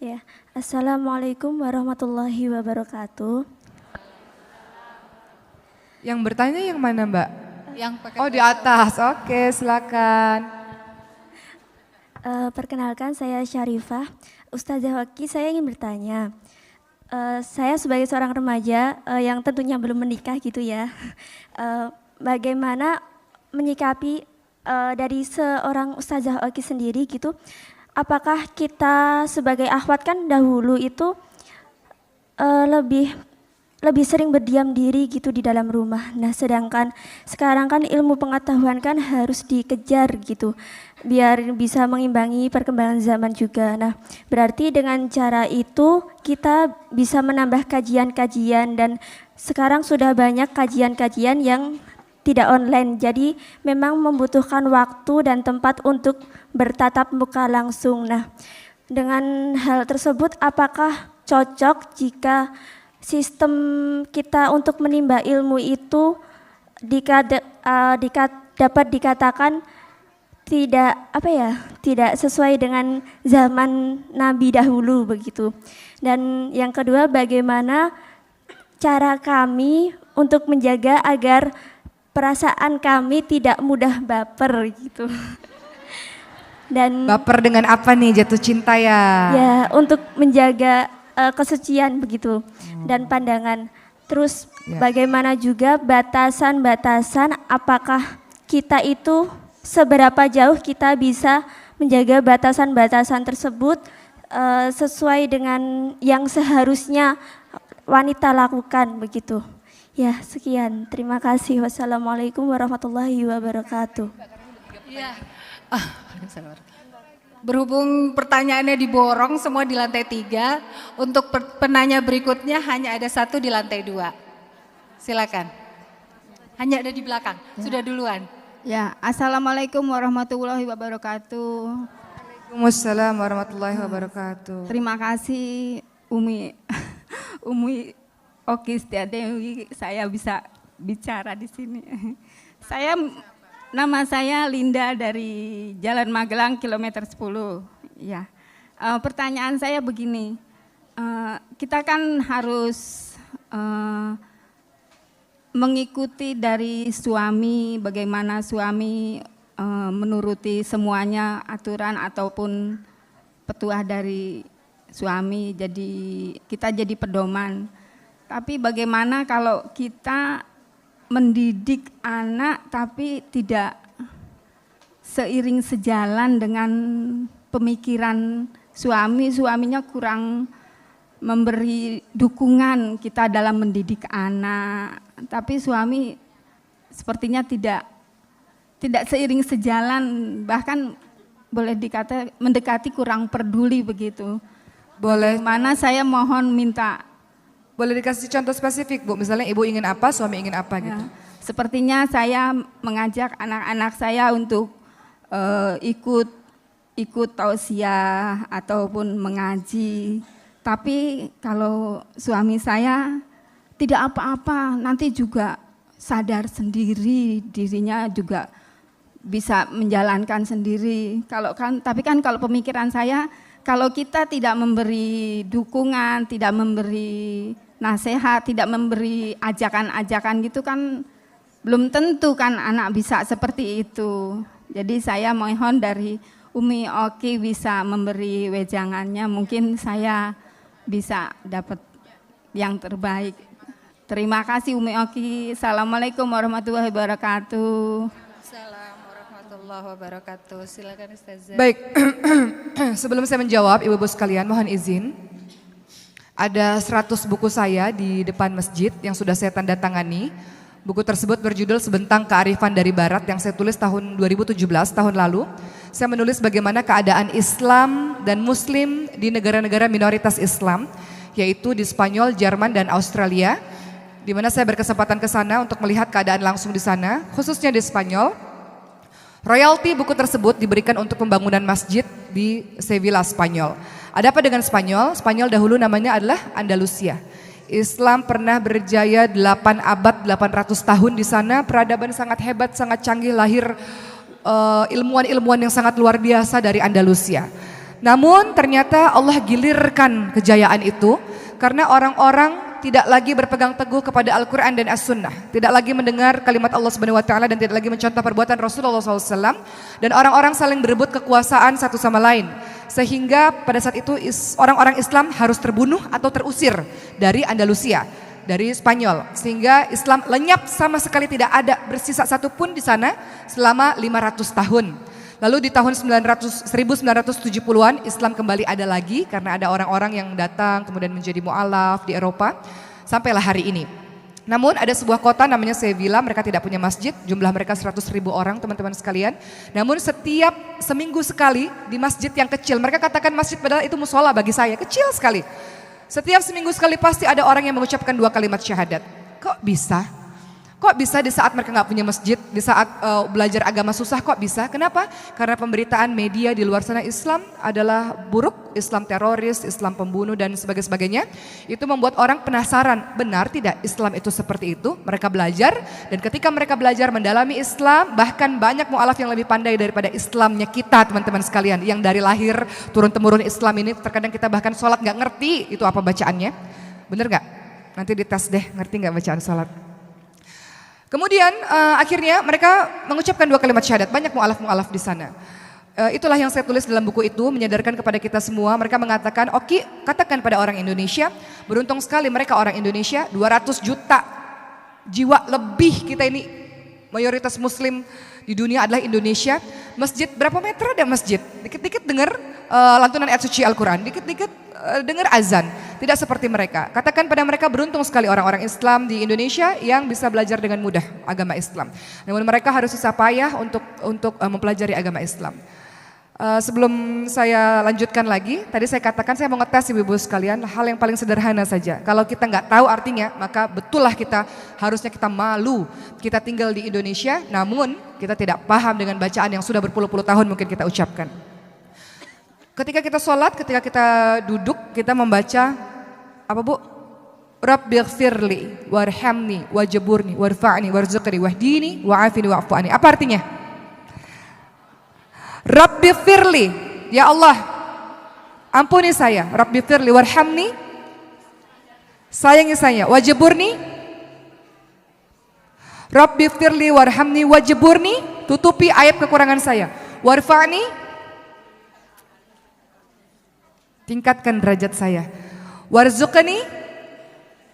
Ya, Assalamualaikum warahmatullahi wabarakatuh. Yang bertanya yang mana, Mbak? Yang pakai di atas. Oke, silakan. Perkenalkan saya Syarifah. Ustazah Oki, saya ingin bertanya. Saya sebagai seorang remaja yang tentunya belum menikah gitu ya. Bagaimana menyikapi dari seorang Ustazah Oki sendiri gitu? Apakah kita sebagai akhwat kan dahulu itu lebih sering berdiam diri gitu di dalam rumah. Nah, sedangkan sekarang kan ilmu pengetahuan kan harus dikejar gitu, biar bisa mengimbangi perkembangan zaman juga. Nah, berarti dengan cara itu kita bisa menambah kajian-kajian dan sekarang sudah banyak kajian-kajian yang tidak online. Jadi memang membutuhkan waktu dan tempat untuk bertatap muka langsung. Nah, dengan hal tersebut apakah cocok jika sistem kita untuk menimba ilmu itu dapat dikatakan tidak sesuai dengan zaman Nabi dahulu begitu. Dan yang kedua, bagaimana cara kami untuk menjaga agar perasaan kami tidak mudah baper gitu. Dan Baper dengan apa nih, jatuh cinta ya? Ya, untuk menjaga kesucian begitu dan pandangan. Terus bagaimana juga batasan-batasan, apakah kita itu seberapa jauh kita bisa menjaga batasan-batasan tersebut sesuai dengan yang seharusnya wanita lakukan begitu. Ya, sekian. Terima kasih. Wassalamualaikum warahmatullahi wabarakatuh. Iya. Berhubung pertanyaannya diborong semua di lantai 3, untuk penanya berikutnya hanya ada 1 di lantai 2. Silakan. Hanya ada di belakang, sudah duluan. Ya, Assalamualaikum warahmatullahi wabarakatuh. Waalaikumsalam warahmatullahi wabarakatuh. Terima kasih Umi Oki Setiadewi, saya bisa bicara di sini. Nama saya Linda dari Jalan Magelang kilometer 10. Ya, pertanyaan saya begini, kita kan harus mengikuti dari suami, bagaimana suami menuruti semuanya aturan ataupun petuah dari suami, jadi kita jadi pedoman. Tapi bagaimana kalau kita mendidik anak tapi tidak seiring sejalan dengan pemikiran suaminya kurang memberi dukungan kita dalam mendidik anak, tapi suami sepertinya tidak seiring sejalan, bahkan boleh dikata mendekati kurang peduli begitu. Boleh. Mana saya mohon minta Boleh dikasih contoh spesifik Bu, misalnya ibu ingin apa, suami ingin apa gitu. Ya, sepertinya saya mengajak anak-anak saya untuk ikut tausiah ataupun mengaji. Tapi kalau suami saya tidak apa-apa, nanti juga sadar sendiri, dirinya juga bisa menjalankan sendiri. Tapi kan kalau pemikiran saya, kalau kita tidak memberi dukungan, tidak memberi nasihat, tidak memberi ajakan-ajakan gitu kan belum tentu kan anak bisa seperti itu. Jadi saya mohon dari Umi Oki bisa memberi wejangannya, mungkin saya bisa dapat yang terbaik. Terima kasih Umi Oki. Assalamualaikum warahmatullahi wabarakatuh. Assalamualaikum warahmatullahi wabarakatuh. Silakan Ustazah. Baik, sebelum saya menjawab ibu-ibu sekalian mohon izin. Ada 100 buku saya di depan masjid yang sudah saya tanda tangani. Buku tersebut berjudul Sebentang Kearifan dari Barat yang saya tulis tahun 2017, tahun lalu. Saya menulis bagaimana keadaan Islam dan Muslim di negara-negara minoritas Islam, yaitu di Spanyol, Jerman, dan Australia. Di mana saya berkesempatan ke sana untuk melihat keadaan langsung di sana, khususnya di Spanyol. Royalti buku tersebut diberikan untuk pembangunan masjid di Sevilla, Spanyol. Ada apa dengan Spanyol? Spanyol dahulu namanya adalah Andalusia. Islam pernah berjaya 8 abad, 800 tahun di sana. Peradaban sangat hebat, sangat canggih, lahir ilmuwan-ilmuwan yang sangat luar biasa dari Andalusia. Namun ternyata Allah gilirkan kejayaan itu karena orang-orang tidak lagi berpegang teguh kepada Al-Quran dan As-Sunnah, tidak lagi mendengar kalimat Allah Subhanahu Wa Taala dan tidak lagi mencontoh perbuatan Rasulullah SAW, dan orang-orang saling berebut kekuasaan satu sama lain, sehingga pada saat itu orang-orang Islam harus terbunuh atau terusir dari Andalusia, dari Spanyol, sehingga Islam lenyap sama sekali, tidak ada bersisa satupun di sana selama 500 tahun. Lalu di tahun 1970-an Islam kembali ada lagi karena ada orang-orang yang datang kemudian menjadi mu'alaf di Eropa sampailah hari ini. Namun ada sebuah kota namanya Sevilla, mereka tidak punya masjid, jumlah mereka 100.000 orang teman-teman sekalian. Namun setiap seminggu sekali di masjid yang kecil, mereka katakan masjid padahal itu musola bagi saya, kecil sekali. Setiap seminggu sekali pasti ada orang yang mengucapkan 2 kalimat syahadat. Kok bisa? Kok bisa di saat mereka nggak punya masjid, di saat belajar agama susah, kok bisa? Kenapa? Karena pemberitaan media di luar sana Islam adalah buruk, Islam teroris, Islam pembunuh dan sebagainya. Itu membuat orang penasaran, benar tidak Islam itu seperti itu? Mereka belajar dan ketika mereka belajar mendalami Islam, bahkan banyak mu'alaf yang lebih pandai daripada Islamnya kita teman-teman sekalian. Yang dari lahir turun-temurun Islam ini terkadang kita bahkan sholat nggak ngerti itu apa bacaannya. Bener nggak? Nanti dites deh, ngerti nggak bacaan sholat? Kemudian akhirnya mereka mengucapkan 2 kalimat syahadat, banyak mu'alaf-mu'alaf di sana. Itulah yang saya tulis dalam buku itu, menyadarkan kepada kita semua. Mereka mengatakan, oke, katakan pada orang Indonesia, beruntung sekali mereka orang Indonesia, 200 juta jiwa lebih kita ini, mayoritas muslim di dunia adalah Indonesia. Masjid, berapa meter ada masjid? Dikit-dikit dengar lantunan ayat suci Al-Quran, dikit-dikit dengar azan. Tidak seperti mereka. Katakan pada mereka, beruntung sekali orang-orang Islam di Indonesia yang bisa belajar dengan mudah agama Islam. Namun mereka harus susah payah untuk mempelajari agama Islam. Sebelum saya lanjutkan lagi, tadi saya katakan saya mau ngetes ibu-ibu sekalian hal yang paling sederhana saja. Kalau kita nggak tahu artinya, maka betullah harusnya kita malu. Kita tinggal di Indonesia, namun kita tidak paham dengan bacaan yang sudah berpuluh-puluh tahun mungkin kita ucapkan. Ketika kita sholat, ketika kita duduk, kita membaca apa Bu? Rabbighfirli warhamni wajburni warfa'ni warzuqni wahdini wa'afini wa'fu anni. Apa artinya? Rabbighfirli, ya Allah, ampuni saya. Rabbighfirli warhamni, sayangi saya. Wajburni, Rabbighfirli warhamni wajburni, tutupi aib kekurangan saya. Warfa'ni, tingkatkan derajat saya. Warzuqni,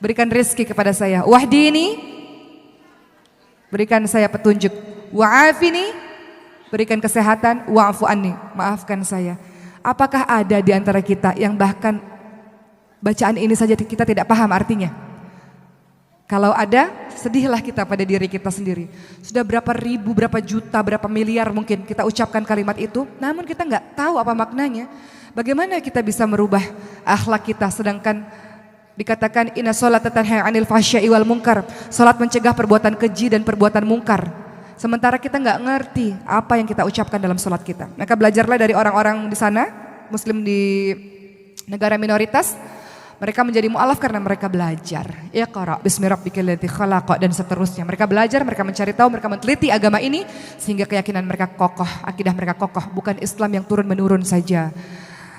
berikan rezeki kepada saya. Wahdini, berikan saya petunjuk. Wa'afini, berikan kesehatan. Wa'fu anni, maafkan saya. Apakah ada di antara kita yang bahkan bacaan ini saja kita tidak paham artinya? Kalau ada, sedihlah kita pada diri kita sendiri. Sudah berapa ribu, berapa juta, berapa miliar mungkin kita ucapkan kalimat itu, namun kita nggak tahu apa maknanya. Bagaimana kita bisa merubah akhlak kita sedangkan Dikatakan inna sholata tanha 'anil fahsya'i wal munkar. Salat mencegah perbuatan keji dan perbuatan mungkar. Sementara kita nggak ngerti apa yang kita ucapkan dalam salat kita. Maka belajarlah dari orang-orang di sana, muslim di negara minoritas. Mereka menjadi mu'alaf karena mereka belajar. Iqra bismi rabbikal ladzi khalaq dan seterusnya. Mereka belajar, mereka mencari tahu, mereka meneliti agama ini sehingga keyakinan mereka kokoh, akidah mereka kokoh, bukan Islam yang turun-menurun saja.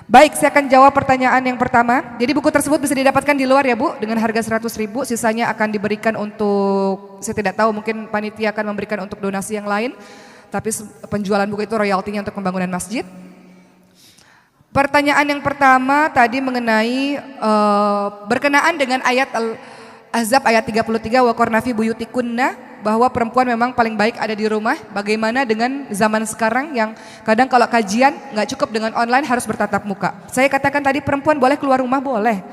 Baik, saya akan jawab pertanyaan yang pertama. Jadi buku tersebut bisa didapatkan di luar ya Bu, dengan harga 100.000, sisanya akan diberikan untuk, saya tidak tahu, mungkin panitia akan memberikan untuk donasi yang lain. Tapi penjualan buku itu royaltinya untuk pembangunan masjid. Pertanyaan yang pertama tadi mengenai berkenaan dengan ayat Al-Ahzab ayat 33, wa qarna fi buyutikunna, bahwa perempuan memang paling baik ada di rumah. Bagaimana dengan zaman sekarang yang kadang kalau kajian nggak cukup dengan online, harus bertatap muka. Saya katakan tadi perempuan boleh keluar rumah, boleh.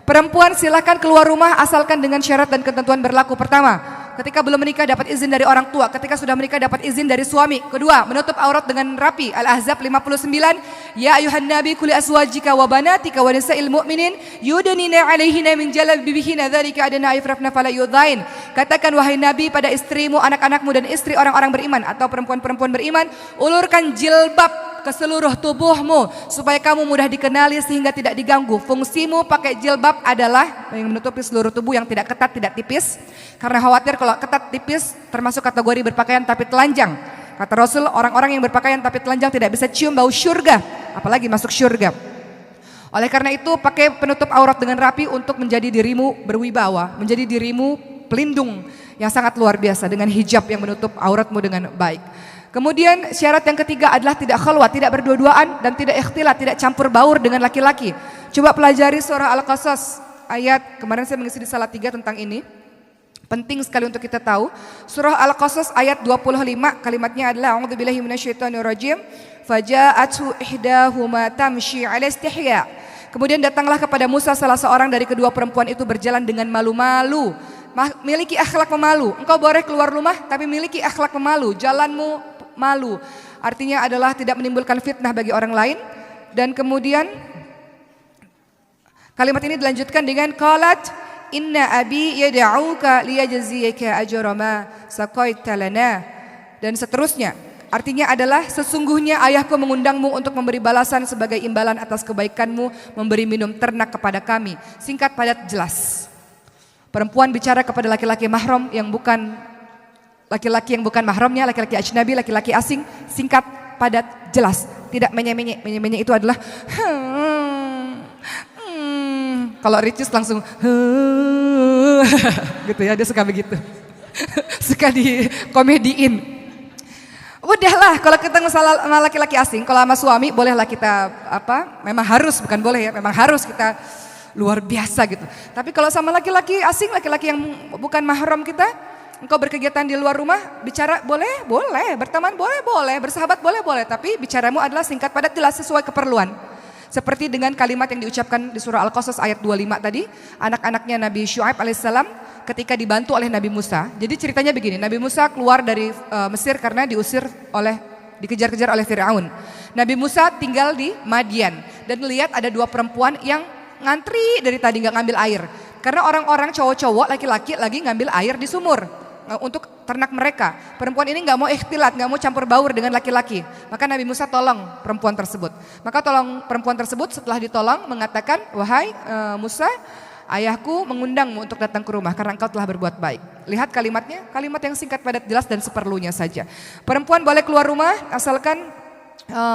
Perempuan silakan keluar rumah asalkan dengan syarat dan ketentuan berlaku. Pertama, ketika belum menikah dapat izin dari orang tua. Ketika sudah menikah dapat izin dari suami. Kedua, menutup aurat dengan rapi. Al-Ahzab 59. Ya ayuhan nabi kuli aswajika wa banatika wa nisa'il mu'minin yudnina 'alaihina min jalabibihinna dzalika adna ayfrafna fala yudhain. Katakan wahai nabi pada istrimu, anak-anakmu dan istri orang-orang beriman atau perempuan-perempuan beriman, ulurkan jilbab ke seluruh tubuhmu supaya kamu mudah dikenali sehingga tidak diganggu. Fungsimu pakai jilbab adalah menutupi seluruh tubuh yang tidak ketat, tidak tipis. Karena khawatir kalau ketat tipis termasuk kategori berpakaian tapi telanjang. Kata Rasul, orang-orang yang berpakaian tapi telanjang tidak bisa cium bau syurga, apalagi masuk syurga. Oleh karena itu pakai penutup aurat dengan rapi untuk menjadi dirimu berwibawa, menjadi dirimu pelindung yang sangat luar biasa dengan hijab yang menutup auratmu dengan baik. Kemudian syarat yang ketiga adalah tidak khalwat, tidak berdua-duaan dan tidak ikhtilat, tidak campur baur dengan laki-laki. Coba pelajari surah Al-Qasas ayat, kemarin saya mengisi di salah 3 tentang ini. Penting sekali untuk kita tahu. Surah Al-Qasas ayat 25, kalimatnya adalah a'udzubillahi minasyaitonirrajim. Faja'atu ihdahuma tamshi 'ala istihya. Kemudian datanglah kepada Musa salah seorang dari kedua perempuan itu berjalan dengan malu-malu. Miliki akhlak pemalu. Engkau boleh keluar rumah tapi miliki akhlak pemalu. Jalanmu malu. Artinya adalah tidak menimbulkan fitnah bagi orang lain. Dan kemudian kalimat ini dilanjutkan dengan qalat inna abi yad'uka liyajziyaka ajra ma saqaita lana, dan seterusnya. Artinya adalah sesungguhnya ayahku mengundangmu untuk memberi balasan sebagai imbalan atas kebaikanmu memberi minum ternak kepada kami. Singkat, padat, jelas. Perempuan bicara kepada laki-laki mahram yang bukan laki-laki yang bukan mahramnya, laki-laki ajnabi, laki-laki asing. Singkat, padat, jelas. Tidak menye-menye. Menye-menye itu adalah kalau Ricis langsung gitu ya, dia suka begitu. Suka dikomediin. Udahlah, kalau kita masalah sama laki-laki asing, kalau sama suami bolehlah kita memang harus, bukan boleh ya, memang harus kita luar biasa gitu. Tapi kalau sama laki-laki asing, laki-laki yang bukan mahram kita, engkau berkegiatan di luar rumah, bicara boleh, berteman boleh, bersahabat boleh, tapi bicaramu adalah singkat, padat, jelas, sesuai keperluan. Seperti dengan kalimat yang diucapkan di surah Al-Qasas ayat 25 tadi, anak-anaknya Nabi Syuaib alaihissalam ketika dibantu oleh Nabi Musa. Jadi ceritanya begini, Nabi Musa keluar dari Mesir karena dikejar-kejar oleh Firaun. Nabi Musa tinggal di Madian dan melihat ada 2 perempuan yang ngantri dari tadi nggak ngambil air. Karena orang-orang cowok-cowok, laki-laki lagi ngambil air di sumur untuk ternak mereka. Perempuan ini nggak mau ikhtilat, nggak mau campur baur dengan laki-laki. Maka Nabi Musa tolong perempuan tersebut. Maka tolong perempuan tersebut setelah ditolong mengatakan, wahai Musa, ayahku mengundangmu untuk datang ke rumah karena engkau telah berbuat baik. Lihat kalimatnya, kalimat yang singkat, padat, jelas dan seperlunya saja. Perempuan boleh keluar rumah asalkan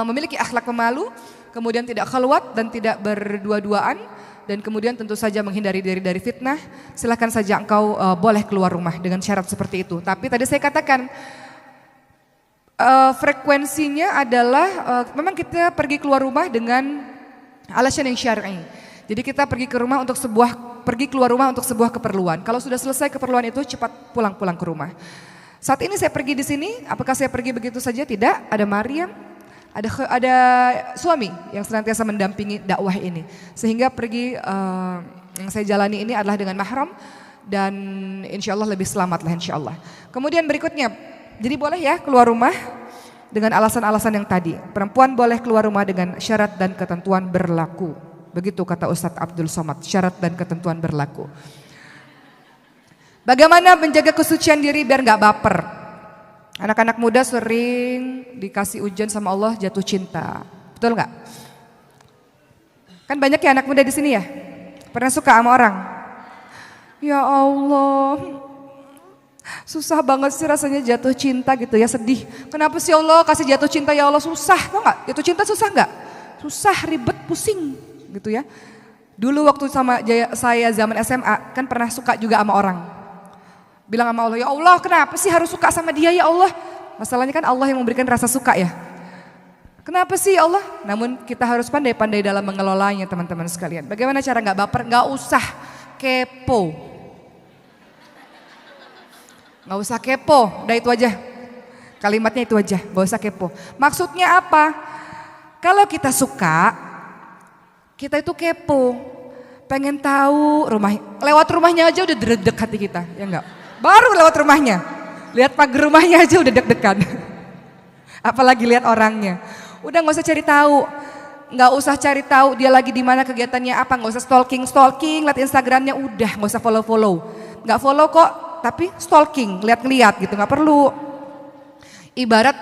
memiliki akhlak pemalu, kemudian tidak khalwat dan tidak berdua-duaan. Dan kemudian tentu saja menghindari diri dari fitnah. Silakan saja engkau boleh keluar rumah dengan syarat seperti itu. Tapi tadi saya katakan frekuensinya adalah memang kita pergi keluar rumah dengan alasan yang syar'i. Jadi kita pergi keluar rumah untuk sebuah keperluan. Kalau sudah selesai keperluan itu cepat pulang ke rumah. Saat ini saya pergi di sini, apakah saya pergi begitu saja? Tidak. Ada Maryam. Ada suami yang senantiasa mendampingi dakwah ini, sehingga pergi yang saya jalani ini adalah dengan mahram dan insya Allah lebih selamat lah insya Allah. Kemudian berikutnya, jadi boleh ya keluar rumah dengan alasan-alasan yang tadi. Perempuan boleh keluar rumah dengan syarat dan ketentuan berlaku. Begitu kata Ustadz Abdul Somad, syarat dan ketentuan berlaku. Bagaimana menjaga kesucian diri biar nggak baper? Anak-anak muda sering dikasih ujian sama Allah jatuh cinta, betul nggak? Kan banyak ya anak muda di sini ya, pernah suka sama orang? Ya Allah, susah banget sih rasanya jatuh cinta gitu ya, sedih. Kenapa sih Allah kasih jatuh cinta ya Allah, susah, tau nggak? Jatuh cinta susah nggak? Susah, ribet, pusing gitu ya. Dulu waktu saya zaman SMA kan pernah suka juga sama orang. Bilang sama Allah, ya Allah kenapa sih harus suka sama dia ya Allah? Masalahnya kan Allah yang memberikan rasa suka ya. Kenapa sih ya Allah? Namun kita harus pandai-pandai dalam mengelolanya teman-teman sekalian. Bagaimana cara nggak baper? Nggak usah kepo. Nggak usah kepo, udah itu aja. Kalimatnya itu aja, nggak usah kepo. Maksudnya apa? Kalau kita suka, kita itu kepo. Pengen tahu lewat rumahnya aja udah dredeg hati kita, ya enggak? Baru lewat rumahnya, lihat pagar rumahnya aja udah deg-degan. Apalagi lihat orangnya. Udah nggak usah cari tahu, nggak usah cari tahu dia lagi di mana kegiatannya apa, nggak usah stalking, lihat Instagramnya udah, nggak usah follow, nggak follow kok, tapi stalking, lihat gitu, nggak perlu. Ibarat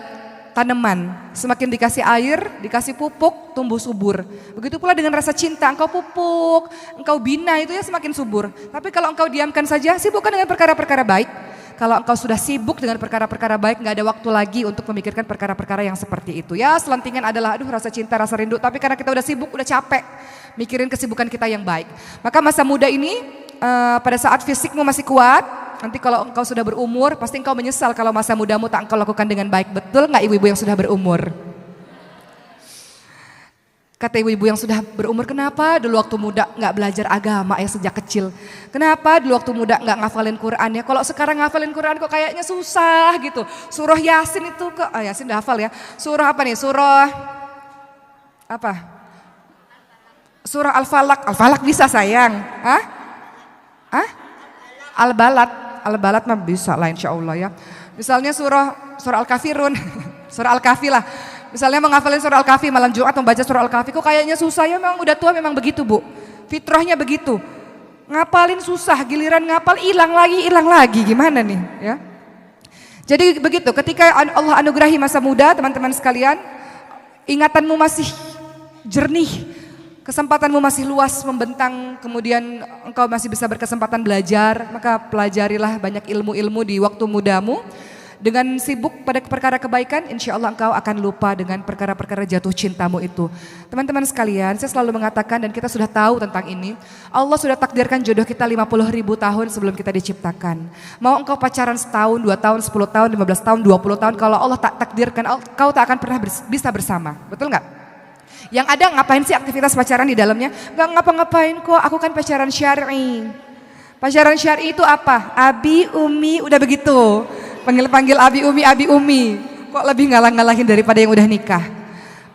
tanaman, semakin dikasih air, dikasih pupuk, tumbuh subur. Begitu pula dengan rasa cinta, engkau pupuk, engkau bina itu ya semakin subur. Tapi kalau engkau diamkan saja, sibukkan dengan perkara-perkara baik. Kalau engkau sudah sibuk dengan perkara-perkara baik, nggak ada waktu lagi untuk memikirkan perkara-perkara yang seperti itu. Ya selentingan adalah aduh rasa cinta, rasa rindu, tapi karena kita udah sibuk, udah capek mikirin kesibukan kita yang baik. Maka masa muda ini pada saat fisikmu masih kuat, nanti kalau engkau sudah berumur, pasti engkau menyesal kalau masa mudamu tak engkau lakukan dengan baik. Betul nggak ibu-ibu yang sudah berumur? Kata ibu-ibu yang sudah berumur, kenapa dulu waktu muda nggak belajar agama ya sejak kecil? Kenapa dulu waktu muda nggak ngafalin Quran ya? Kalau sekarang ngafalin Quran kok kayaknya susah gitu. Surah Yasin itu kok, Yasin udah hafal ya. Surah apa nih? Surah apa? Surah Al-Falaq. Al-Falaq bisa sayang? Al-Balad mah bisa lah insya Allah ya. Misalnya surah Al-Kafirun, surah Al-Kahfi lah. Misalnya menghafalin surah Al-Kahfi malam Jumat membaca surah Al-Kahfi kok kayaknya susah ya, memang udah tua memang begitu Bu. Fitrahnya begitu. Ngapalin susah, giliran ngapal hilang lagi gimana nih ya. Jadi begitu ketika Allah anugerahi masa muda teman-teman sekalian, ingatanmu masih jernih, kesempatanmu masih luas membentang, kemudian engkau masih bisa berkesempatan belajar, maka pelajarilah banyak ilmu-ilmu di waktu mudamu. Dengan sibuk pada perkara kebaikan, insya Allah engkau akan lupa dengan perkara-perkara jatuh cintamu itu. Teman-teman sekalian, saya selalu mengatakan dan kita sudah tahu tentang ini, Allah sudah takdirkan jodoh kita 50.000 tahun sebelum kita diciptakan. Mau engkau pacaran setahun, 2 tahun, 10 tahun, 15 tahun, 20 tahun, kalau Allah tak takdirkan, kau tak akan pernah bisa bersama. Betul nggak? Yang ada ngapain sih aktivitas pacaran di dalamnya? Nggak ngapa-ngapain kok, aku kan pacaran syar'i. Pacaran syar'i itu apa? Abi, Umi, udah begitu. Panggil-panggil Abi Umi. Kok lebih ngalah-ngalahin daripada yang udah nikah?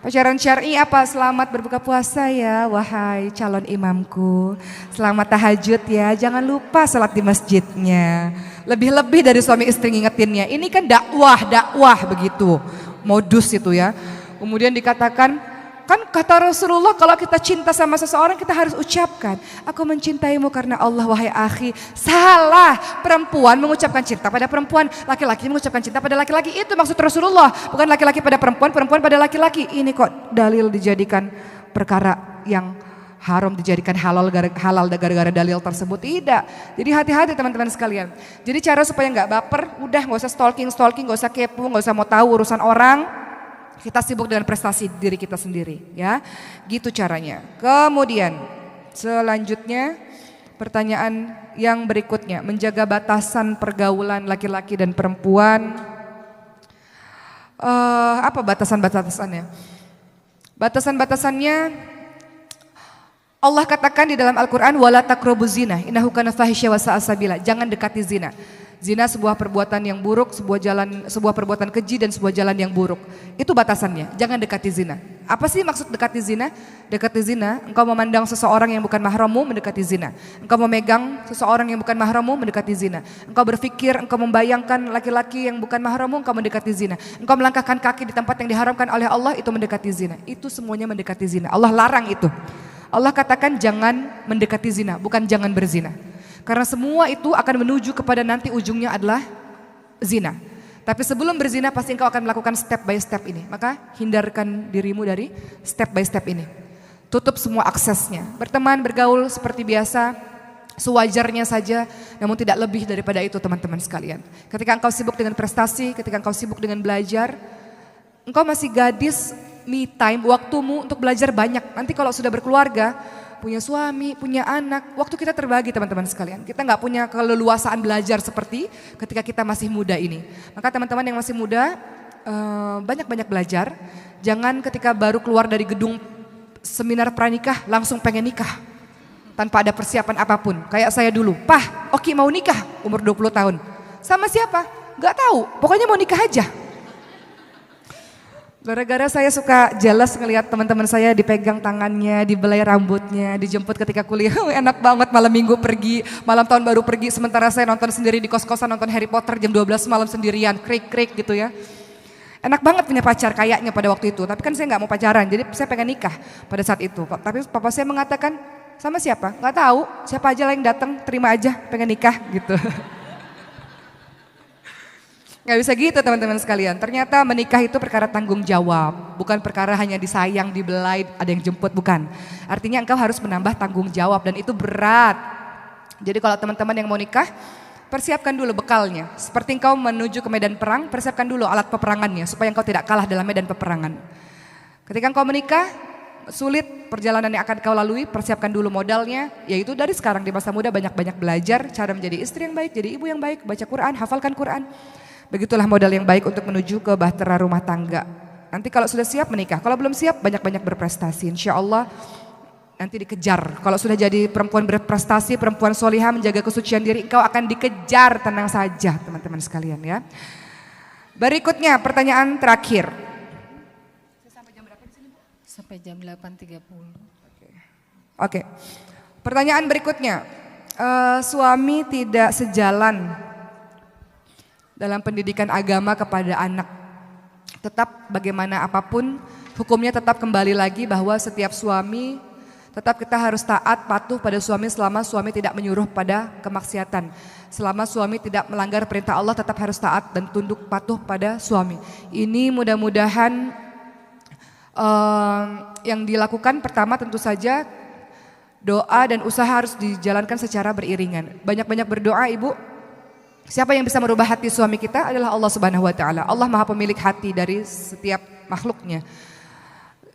Pacaran syar'i apa? Selamat berbuka puasa ya, wahai calon imamku. Selamat tahajud ya, jangan lupa salat di masjidnya. Lebih-lebih dari suami istri ngingetinnya. Ini kan dakwah begitu. Modus itu ya. Kemudian dikatakan, kan kata Rasulullah kalau kita cinta sama seseorang kita harus ucapkan, aku mencintaimu karena Allah wahai akhi. Salah, perempuan mengucapkan cinta pada perempuan, laki-laki mengucapkan cinta pada laki-laki. Itu maksud Rasulullah, bukan laki-laki pada perempuan, perempuan pada laki-laki. Ini kok dalil dijadikan perkara yang haram dijadikan halal gara-gara dalil tersebut. Tidak. Jadi hati-hati teman-teman sekalian. Jadi cara supaya nggak baper, udah nggak usah stalking, nggak usah kepo, nggak usah mau tahu urusan orang. Kita sibuk dengan prestasi diri kita sendiri ya. Gitu caranya. Kemudian selanjutnya pertanyaan yang berikutnya, menjaga batasan pergaulan laki-laki dan perempuan. Apa batasan-batasannya? Batasan-batasannya Allah katakan di dalam Al-Quran, wala taqrabuz zina innahu kana fahisya wa sa'a sabila. Jangan dekati zina. Zina sebuah perbuatan yang buruk, sebuah perbuatan keji dan sebuah jalan yang buruk. Itu batasannya, jangan dekati zina. Apa sih maksud dekati zina? Dekati zina, engkau memandang seseorang yang bukan mahrammu, mendekati zina. Engkau memegang seseorang yang bukan mahrammu, mendekati zina. Engkau berpikir, engkau membayangkan laki-laki yang bukan mahrammu, engkau mendekati zina. Engkau melangkahkan kaki di tempat yang diharamkan oleh Allah, itu mendekati zina. Itu semuanya mendekati zina. Allah larang itu. Allah katakan jangan mendekati zina, bukan jangan berzina. Karena semua itu akan menuju kepada nanti ujungnya adalah zina. Tapi sebelum berzina pasti engkau akan melakukan step by step ini. Maka hindarkan dirimu dari step by step ini. Tutup semua aksesnya. Berteman, bergaul seperti biasa, sewajarnya saja, namun tidak lebih daripada itu teman-teman sekalian. Ketika engkau sibuk dengan prestasi, ketika engkau sibuk dengan belajar, engkau masih gadis, me time, waktumu untuk belajar banyak. Nanti kalau sudah berkeluarga, punya suami, punya anak, waktu kita terbagi teman-teman sekalian. Kita nggak punya keleluasaan belajar seperti ketika kita masih muda ini. Maka teman-teman yang masih muda, banyak-banyak belajar. Jangan ketika baru keluar dari gedung seminar pranikah langsung pengen nikah. Tanpa ada persiapan apapun. Kayak saya dulu, Pah, Oki mau nikah umur 20 tahun. Sama siapa? Nggak tahu, pokoknya mau nikah aja. Gara-gara saya suka jealous ngelihat teman-teman saya dipegang tangannya, dibelai rambutnya, dijemput ketika kuliah. Enak banget malam minggu pergi, malam tahun baru pergi. Sementara saya nonton sendiri di kos-kosan, nonton Harry Potter jam 12 malam sendirian, krik-krik gitu ya. Enak banget punya pacar kayaknya pada waktu itu. Tapi kan saya nggak mau pacaran, jadi saya pengen nikah pada saat itu. Tapi papa saya mengatakan, sama siapa? Nggak tahu, siapa aja lah yang datang, terima aja, pengen nikah gitu. Gak bisa gitu teman-teman sekalian, ternyata menikah itu perkara tanggung jawab, bukan perkara hanya disayang, dibelai, ada yang jemput, bukan. Artinya engkau harus menambah tanggung jawab dan itu berat. Jadi kalau teman-teman yang mau nikah, persiapkan dulu bekalnya. Seperti engkau menuju ke medan perang, persiapkan dulu alat peperangannya supaya engkau tidak kalah dalam medan peperangan. Ketika engkau menikah, sulit perjalanan yang akan kau lalui, persiapkan dulu modalnya, yaitu dari sekarang di masa muda banyak-banyak belajar, cara menjadi istri yang baik, jadi ibu yang baik, baca Quran, hafalkan Quran. Begitulah modal yang baik untuk menuju ke bahtera rumah tangga. Nanti kalau sudah siap menikah, kalau belum siap banyak-banyak berprestasi. Insya Allah nanti dikejar. Kalau sudah jadi perempuan berprestasi, perempuan solihah menjaga kesucian diri, engkau akan dikejar, tenang saja teman-teman sekalian ya. Berikutnya pertanyaan terakhir. Sampai jam berapa di sini, Bu? Sampai jam 8.30. Oke. Pertanyaan berikutnya, suami tidak sejalan dalam pendidikan agama kepada anak. Tetap bagaimana apapun, hukumnya tetap kembali lagi bahwa setiap suami, tetap kita harus taat, patuh pada suami selama suami tidak menyuruh pada kemaksiatan. Selama suami tidak melanggar perintah Allah, tetap harus taat dan tunduk patuh pada suami. Ini mudah-mudahan yang dilakukan pertama tentu saja doa dan usaha harus dijalankan secara beriringan. Banyak-banyak berdoa ibu. Siapa yang bisa merubah hati suami kita adalah Allah Subhanahu wa taala. Allah Maha pemilik hati dari setiap makhluknya.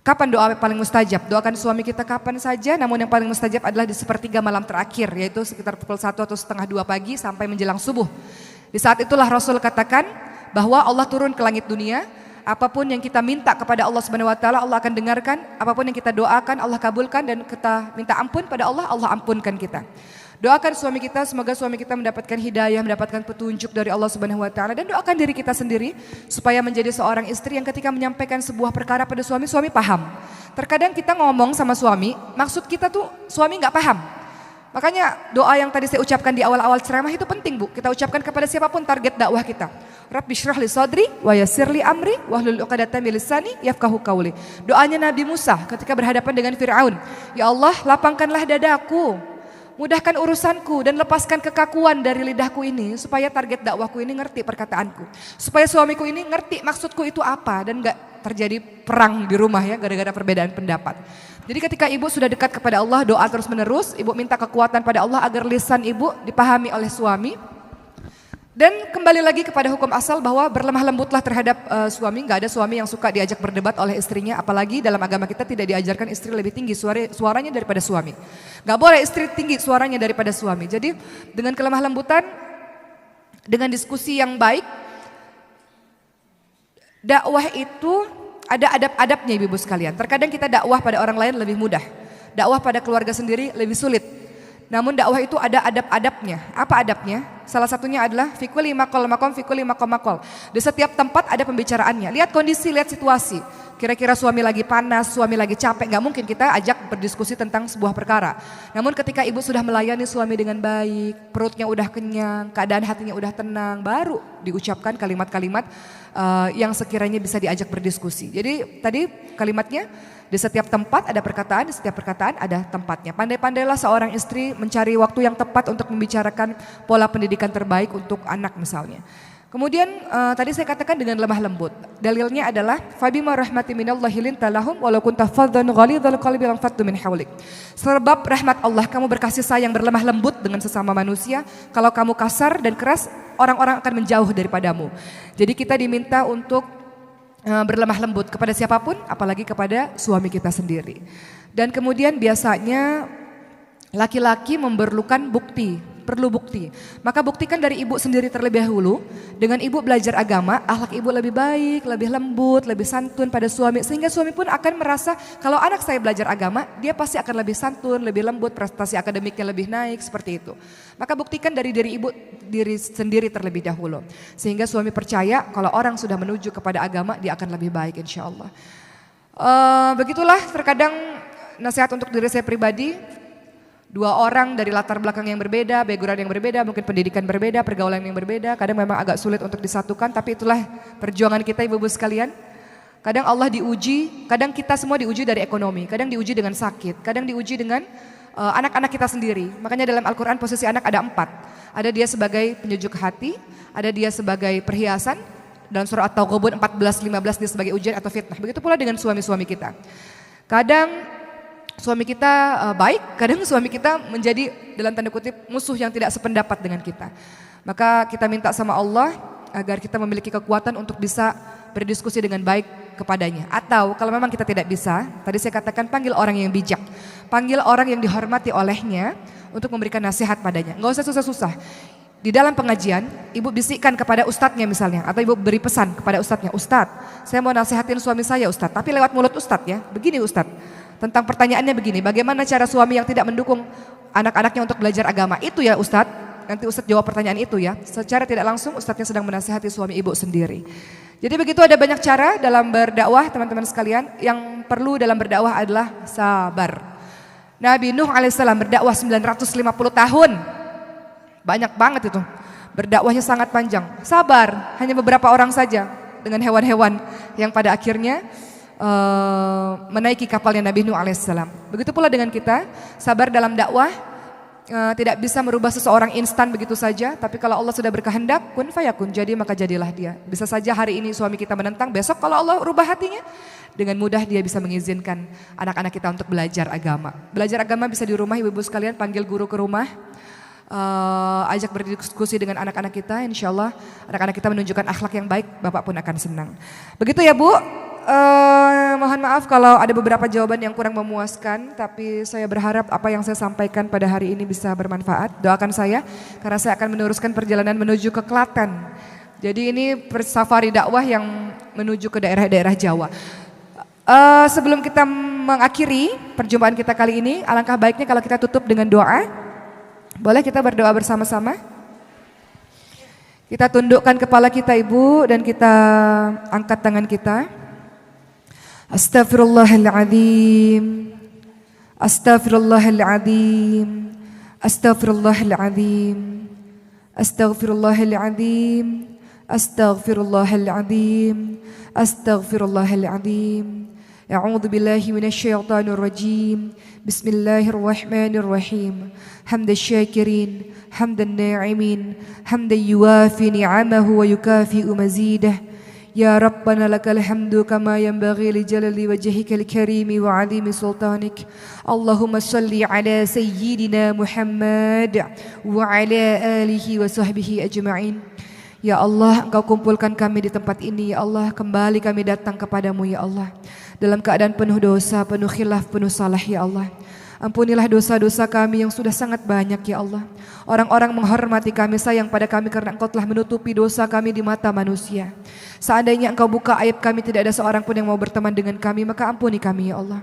Kapan doa paling mustajab? Doakan suami kita kapan saja, namun yang paling mustajab adalah di sepertiga malam terakhir, yaitu sekitar pukul 1 atau setengah 2 pagi sampai menjelang subuh. Di saat itulah Rasul katakan bahwa Allah turun ke langit dunia, apapun yang kita minta kepada Allah Subhanahu wa taala Allah akan dengarkan, apapun yang kita doakan Allah kabulkan, dan kita minta ampun pada Allah, Allah ampunkan kita. Doakan suami kita, semoga suami kita mendapatkan hidayah, mendapatkan petunjuk dari Allah Subhanahu wa taala, dan doakan diri kita sendiri supaya menjadi seorang istri yang ketika menyampaikan sebuah perkara pada suami, suami paham. Terkadang kita ngomong sama suami, maksud kita tuh suami nggak paham. Makanya doa yang tadi saya ucapkan di awal-awal ceramah itu penting, Bu. Kita ucapkan kepada siapapun target dakwah kita. Rabbi shrah li sadri wa yassir li amri wahlul 'uqdatam min lisani yafqahu qawli. Doanya Nabi Musa ketika berhadapan dengan Firaun. Ya Allah, lapangkanlah dadaku, mudahkan urusanku dan lepaskan kekakuan dari lidahku ini supaya target dakwahku ini ngerti perkataanku. Supaya suamiku ini ngerti maksudku itu apa dan gak terjadi perang di rumah ya gara-gara perbedaan pendapat. Jadi ketika ibu sudah dekat kepada Allah, doa terus menerus, ibu minta kekuatan pada Allah agar lisan ibu dipahami oleh suami. Dan kembali lagi kepada hukum asal bahwa berlemah lembutlah terhadap suami. Gak ada suami yang suka diajak berdebat oleh istrinya. Apalagi dalam agama kita tidak diajarkan istri lebih tinggi suaranya daripada suami. Gak boleh istri tinggi suaranya daripada suami. Jadi dengan kelemah lembutan, dengan diskusi yang baik, dakwah itu ada adab-adabnya ibu-ibu sekalian. Terkadang kita dakwah pada orang lain lebih mudah. Dakwah pada keluarga sendiri lebih sulit. Namun dakwah itu ada adab-adabnya. Apa adabnya? Salah satunya adalah fi kulli maqal maqam fi kulli maqam maqal. Di setiap tempat ada pembicaraannya. Lihat kondisi, lihat situasi. Kira-kira suami lagi panas, suami lagi capek, nggak mungkin kita ajak berdiskusi tentang sebuah perkara. Namun ketika ibu sudah melayani suami dengan baik, perutnya udah kenyang, keadaan hatinya udah tenang, baru diucapkan kalimat-kalimat yang sekiranya bisa diajak berdiskusi. Jadi tadi kalimatnya, di setiap tempat ada perkataan, di setiap perkataan ada tempatnya. Pandai-pandailah seorang istri mencari waktu yang tepat untuk membicarakan pola pendidikan terbaik untuk anak misalnya. Kemudian tadi saya katakan dengan lemah lembut. Dalilnya adalah fabima rahmati minallahi linta lahum walau kunta faddan ghalidhal qalbi lam faddu min hawlik. Sebab rahmat Allah kamu berkasih sayang berlemah lembut dengan sesama manusia. Kalau kamu kasar dan keras, orang-orang akan menjauh daripadamu. Jadi kita diminta untuk berlemah lembut kepada siapapun, apalagi kepada suami kita sendiri. Dan kemudian biasanya laki-laki memerlukan bukti, perlu bukti. Maka buktikan dari ibu sendiri terlebih dahulu. Dengan ibu belajar agama, akhlak ibu lebih baik, lebih lembut, lebih santun pada suami. Sehingga suami pun akan merasa kalau anak saya belajar agama, dia pasti akan lebih santun, lebih lembut, prestasi akademiknya lebih naik, seperti itu. Maka buktikan dari diri ibu diri sendiri terlebih dahulu. Sehingga suami percaya kalau orang sudah menuju kepada agama, dia akan lebih baik insya Allah. Begitulah terkadang nasihat untuk diri saya pribadi. Dua orang dari latar belakang yang berbeda, background yang berbeda, mungkin pendidikan berbeda, pergaulan yang berbeda, kadang memang agak sulit untuk disatukan, tapi itulah perjuangan kita ibu-ibu sekalian. Kadang Allah diuji, kadang kita semua diuji dari ekonomi, kadang diuji dengan sakit, kadang diuji dengan anak-anak kita sendiri. Makanya dalam Al-Quran posisi anak ada 4. Ada dia sebagai penyejuk hati, ada dia sebagai perhiasan, dalam surah At-Taghabun 14-15 dia sebagai ujian atau fitnah. Begitu pula dengan suami-suami kita. Kadang suami kita baik, kadang suami kita menjadi dalam tanda kutip musuh yang tidak sependapat dengan kita. Maka kita minta sama Allah agar kita memiliki kekuatan untuk bisa berdiskusi dengan baik kepadanya. Atau kalau memang kita tidak bisa, tadi saya katakan panggil orang yang bijak. Panggil orang yang dihormati olehnya untuk memberikan nasihat padanya. Nggak usah susah-susah. Di dalam pengajian, ibu bisikkan kepada ustadznya misalnya, atau ibu beri pesan kepada ustadznya, Ustadz, saya mau nasihatin suami saya Ustadz, tapi lewat mulut ustadz ya, begini Ustadz. Tentang pertanyaannya begini, bagaimana cara suami yang tidak mendukung anak-anaknya untuk belajar agama? Itu ya Ustadz, nanti Ustadz jawab pertanyaan itu ya. Secara tidak langsung Ustadznya sedang menasihati suami ibu sendiri. Jadi begitu ada banyak cara dalam berdakwah teman-teman sekalian. Yang perlu dalam berdakwah adalah sabar. Nabi Nuh alaihissalam berdakwah 950 tahun. Banyak banget itu. Berdakwahnya sangat panjang. Sabar, hanya beberapa orang saja dengan hewan-hewan yang pada akhirnya menaiki kapalnya Nabi Nuh alaihissalam. Begitu pula dengan kita, sabar dalam dakwah tidak bisa merubah seseorang instan begitu saja, tapi kalau Allah sudah berkehendak, kun fayakun, jadi maka jadilah dia. Bisa saja hari ini suami kita menentang, besok kalau Allah rubah hatinya, dengan mudah dia bisa mengizinkan anak-anak kita untuk belajar agama. Belajar agama bisa di rumah ibu-ibu sekalian, panggil guru ke rumah, ajak berdiskusi dengan anak-anak kita, insya Allah anak-anak kita menunjukkan akhlak yang baik, Bapak pun akan senang. Begitu ya Bu. Mohon maaf kalau ada beberapa jawaban yang kurang memuaskan, tapi saya berharap apa yang saya sampaikan pada hari ini bisa bermanfaat. Doakan saya, karena saya akan meneruskan perjalanan menuju ke Klaten. Jadi ini safari dakwah yang menuju ke daerah-daerah Jawa. Sebelum kita mengakhiri perjumpaan kita kali ini, alangkah baiknya kalau kita tutup dengan doa. Boleh kita berdoa bersama-sama? Kita tundukkan kepala kita Ibu dan kita angkat tangan kita. Astaghfirullahaladzim, astaghfirullahaladzim, astaghfirullahaladzim, astaghfirullahaladzim, astaghfirullahaladzim, astaghfirullahaladzim. A'udzu billahi minasyaitonir rajim. Bismillahirrahmanirrahim. Hamdasy syakirin, hamdan na'imin, hamdan yuwafi ni'amahu wa yukafi'u mazidah. Ya Rabbana lakal hamdu kama yanbaghi li jalali wajhikal karimi wa azimi sultanik. Allahumma salli ala sayyidina Muhammad wa ala alihi wa sahbihi ajma'in. Ya Allah, Engkau kumpulkan kami di tempat ini, ya Allah, kembali kami datang kepadamu ya Allah, dalam keadaan penuh dosa, penuh khilaf, penuh salah ya Allah. Ampunilah dosa-dosa kami yang sudah sangat banyak ya Allah. Orang-orang menghormati kami, sayang pada kami karena Engkau telah menutupi dosa kami di mata manusia. Seandainya Engkau buka aib kami, tidak ada seorang pun yang mau berteman dengan kami, maka ampuni kami ya Allah.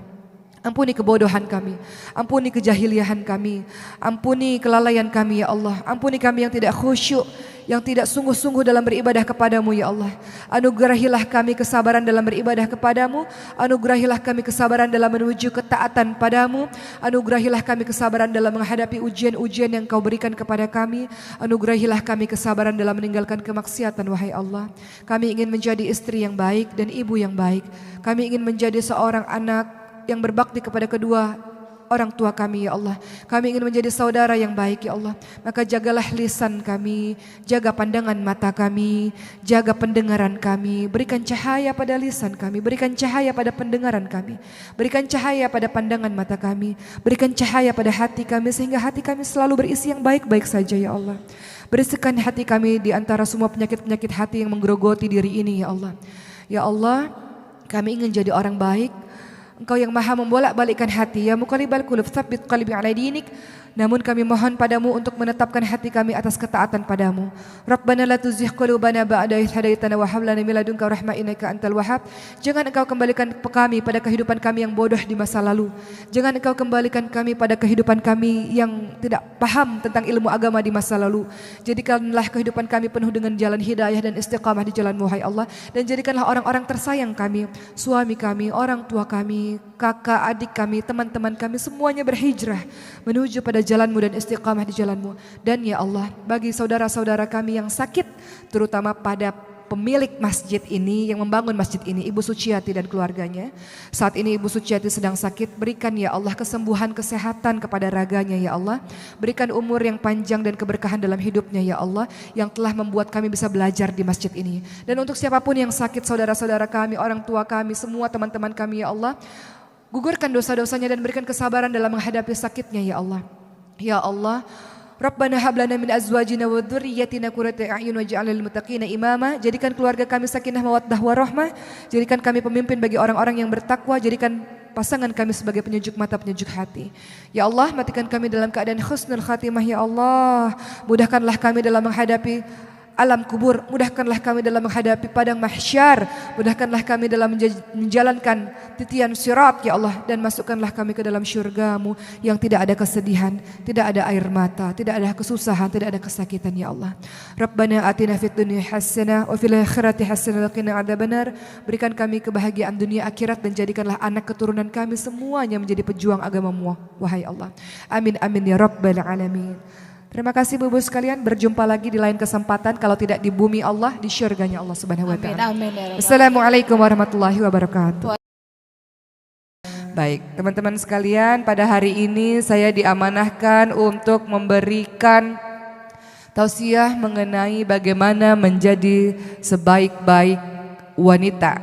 Ampuni kebodohan kami, ampuni kejahiliahan kami, ampuni kelalaian kami ya Allah. Ampuni kami yang tidak khusyuk, yang tidak sungguh-sungguh dalam beribadah kepadamu ya Allah. Anugerahilah kami kesabaran dalam beribadah kepadamu. Anugerahilah kami kesabaran dalam menuju ketaatan padamu. Anugerahilah kami kesabaran dalam menghadapi ujian-ujian yang Kau berikan kepada kami. Anugerahilah kami kesabaran dalam meninggalkan kemaksiatan wahai Allah. Kami ingin menjadi istri yang baik dan ibu yang baik. Kami ingin menjadi seorang anak yang berbakti kepada kedua orang tua kami ya Allah. Kami ingin menjadi saudara yang baik ya Allah. Maka jagalah lisan kami, jaga pandangan mata kami, jaga pendengaran kami. Berikan cahaya pada lisan kami, berikan cahaya pada pendengaran kami, berikan cahaya pada pandangan mata kami, berikan cahaya pada hati kami sehingga hati kami selalu berisi yang baik-baik saja ya Allah. Bersihkan hati kami di antara semua penyakit-penyakit hati yang menggerogoti diri ini ya Allah. Ya Allah, kami ingin jadi orang baik. Engkau yang maha membolak-balikkan hati. Ya muqallibal qulub, tsabbit qalbi ala dinik. Namun kami mohon padamu untuk menetapkan hati kami atas ketaatan padamu. Rabbana la tuzigh qulubana ba'da idh hadaitana wa hab lana min ladunka rahmah innaka antal wahhab. Jangan engkau kembalikan kami pada kehidupan kami yang bodoh di masa lalu. Jangan engkau kembalikan kami pada kehidupan kami yang tidak paham tentang ilmu agama di masa lalu. Jadikanlah kehidupan kami penuh dengan jalan hidayah dan istiqamah di jalan-Mu hai Allah. Dan jadikanlah orang-orang tersayang kami, suami kami, orang tua kami, kakak, adik kami, teman-teman kami semuanya berhijrah menuju pada jalan-Mu dan istiqamah di jalan-Mu. Dan ya Allah, bagi saudara-saudara kami yang sakit, terutama pada pemilik masjid ini, yang membangun masjid ini, Ibu Suciati dan keluarganya. Saat ini Ibu Suciati sedang sakit, berikan ya Allah kesembuhan, kesehatan kepada raganya ya Allah. Berikan umur yang panjang dan keberkahan dalam hidupnya ya Allah, yang telah membuat kami bisa belajar di masjid ini. Dan untuk siapapun yang sakit, saudara-saudara kami, orang tua kami, semua teman-teman kami ya Allah, gugurkan dosa-dosanya dan berikan kesabaran dalam menghadapi sakitnya ya Allah. Ya Allah, Rabbana hab lana min azwajina wa dzurriyyatina qurrata a'yun waj'alna lil muttaqina imama. Jadikan keluarga kami sakinah mawaddah warahmah. Jadikan kami pemimpin bagi orang-orang yang bertakwa. Jadikan pasangan kami sebagai penyejuk mata, penyejuk hati. Ya Allah, matikan kami dalam keadaan husnul khatimah ya Allah. Mudahkanlah kami dalam menghadapi alam kubur, mudahkanlah kami dalam menghadapi padang mahsyar, mudahkanlah kami dalam menjalankan titian sirat ya Allah, dan masukkanlah kami ke dalam syurga-Mu yang tidak ada kesedihan, tidak ada air mata, tidak ada kesusahan, tidak ada kesakitan ya Allah. Rabbana atina fid dunya hasanah wa fil akhirati hasanah wa qina adzabannar. Berikan kami kebahagiaan dunia akhirat dan jadikanlah anak keturunan kami semuanya menjadi pejuang agama-Mu wahai Allah. Amin amin ya rabbal alamin. Terima kasih Ibu-ibu sekalian, berjumpa lagi di lain kesempatan, kalau tidak di bumi Allah, di syurganya Allah Subhanahu wa taala. Amin, amin. Assalamualaikum warahmatullahi wabarakatuh. Baik, teman-teman sekalian, pada hari ini saya diamanahkan untuk memberikan tausiah mengenai bagaimana menjadi sebaik-baik wanita.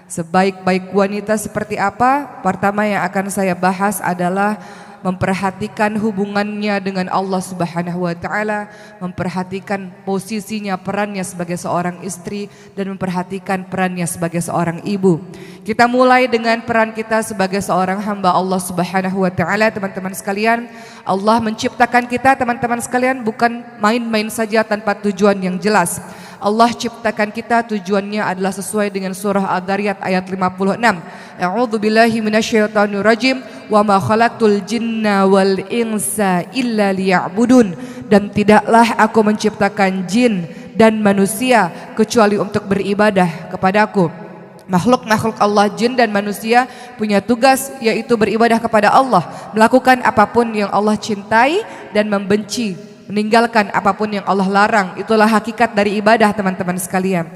Sebaik-baik wanita seperti apa? Pertama yang akan saya bahas adalah memperhatikan hubungannya dengan Allah Subhanahu wa taala, memperhatikan posisinya, perannya sebagai seorang istri, dan memperhatikan perannya sebagai seorang ibu. Kita mulai dengan peran kita sebagai seorang hamba Allah Subhanahu wa taala, teman-teman sekalian. Allah menciptakan kita, teman-teman sekalian, bukan main-main saja tanpa tujuan yang jelas. Allah ciptakan kita, tujuannya adalah sesuai dengan surah Ad-Dariyat ayat 56. A'udzu billahi minasyaitonir rajim. Wa ma khalaqtul jinna wal insa illa liya'budun. Dan tidaklah aku menciptakan jin dan manusia kecuali untuk beribadah kepadaku. Makhluk-makhluk Allah, jin dan manusia, punya tugas yaitu beribadah kepada Allah, melakukan apapun yang Allah cintai dan membenci, meninggalkan apapun yang Allah larang. Itulah hakikat dari ibadah, teman-teman sekalian.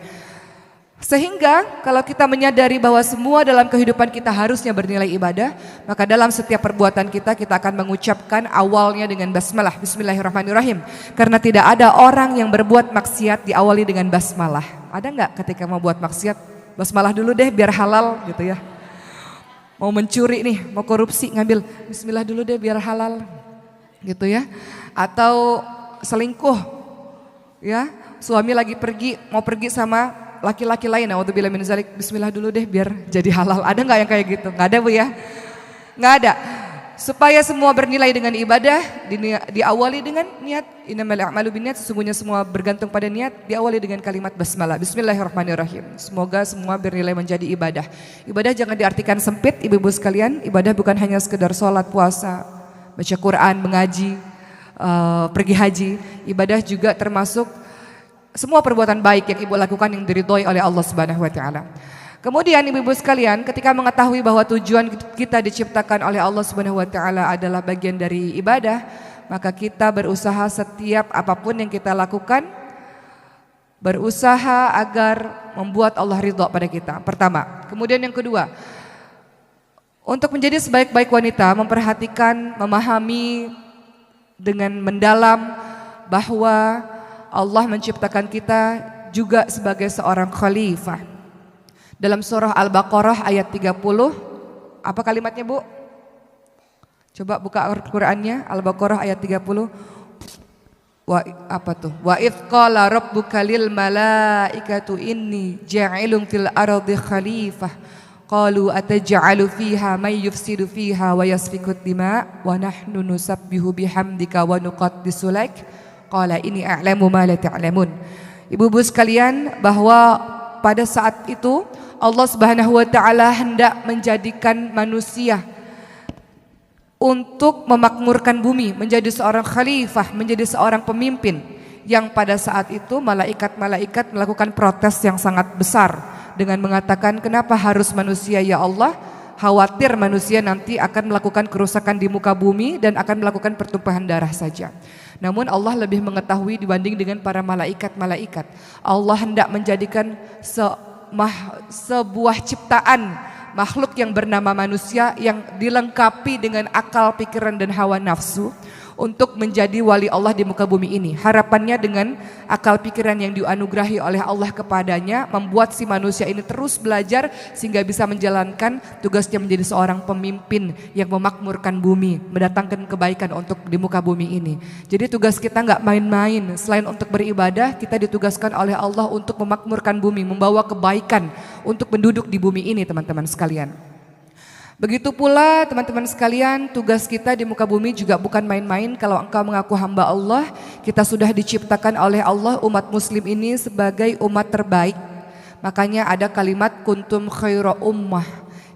Sehingga kalau kita menyadari bahwa semua dalam kehidupan kita harusnya bernilai ibadah, maka dalam setiap perbuatan kita akan mengucapkan awalnya dengan basmalah, bismillahirrahmanirrahim. Karena tidak ada orang yang berbuat maksiat diawali dengan basmalah. Ada nggak ketika mau buat maksiat, basmalah dulu deh biar halal gitu ya. Mau mencuri nih, mau korupsi, ngambil bismillah dulu deh biar halal gitu ya. Atau selingkuh ya, suami lagi mau pergi sama laki-laki lain, naudzubillah min dzalik, bismillah dulu deh biar jadi halal. Ada nggak yang kayak gitu? Nggak ada Bu ya? Nggak ada. Supaya semua bernilai dengan ibadah, diawali dengan niat. Innamal a'malu binniyat, sesungguhnya semua bergantung pada niat. Diawali dengan kalimat basmalah, bismillahirrahmanirrahim. Semoga semua bernilai menjadi ibadah. Ibadah jangan diartikan sempit, ibu-ibu sekalian. Ibadah bukan hanya sekedar sholat, puasa, baca Quran, mengaji, pergi haji. Ibadah juga termasuk semua perbuatan baik yang ibu lakukan yang diridhoi oleh Allah Subhanahu wa taala. Kemudian ibu-ibu sekalian, ketika mengetahui bahwa tujuan kita diciptakan oleh Allah Subhanahu wa taala adalah bagian dari ibadah, maka kita berusaha setiap apapun yang kita lakukan, berusaha agar membuat Allah ridho pada kita. Pertama. Kemudian yang kedua, untuk menjadi sebaik-baik wanita, memperhatikan, memahami dengan mendalam bahwa Allah menciptakan kita juga sebagai seorang khalifah. Dalam surah Al-Baqarah ayat 30, apa kalimatnya Bu? Coba buka Al-Qur'annya, Al-Baqarah ayat 30. Wa idz qala rabbuka lil malaikatu inni ja'ilun fil ardi khalifah qalu ataj'alu fiha may yufsidu fiha wa yasfiku dima wa nahnu nusabbihu bihamdika wa nuqaddisu lak qala inni a'lamu ma la ta'lamun. Ibu-ibu sekalian, bahwa pada saat itu Allah Subhanahu wa taala hendak menjadikan manusia untuk memakmurkan bumi, menjadi seorang khalifah, menjadi seorang pemimpin, yang pada saat itu malaikat-malaikat melakukan protes yang sangat besar dengan mengatakan, kenapa harus manusia ya Allah? Khawatir manusia nanti akan melakukan kerusakan di muka bumi dan akan melakukan pertumpahan darah saja. Namun Allah lebih mengetahui dibanding dengan para malaikat-malaikat. Allah hendak menjadikan sebuah ciptaan makhluk yang bernama manusia yang dilengkapi dengan akal, pikiran dan hawa nafsu untuk menjadi wali Allah di muka bumi ini. Harapannya dengan akal pikiran yang dianugerahi oleh Allah kepadanya membuat si manusia ini terus belajar sehingga bisa menjalankan tugasnya menjadi seorang pemimpin yang memakmurkan bumi, mendatangkan kebaikan untuk di muka bumi ini. Jadi tugas kita nggak main-main. Selain untuk beribadah, kita ditugaskan oleh Allah untuk memakmurkan bumi, membawa kebaikan untuk penduduk di bumi ini, teman-teman sekalian. Begitu pula teman-teman sekalian, tugas kita di muka bumi juga bukan main-main. Kalau engkau mengaku hamba Allah, kita sudah diciptakan oleh Allah umat muslim ini sebagai umat terbaik. Makanya ada kalimat kuntum khaira ummah.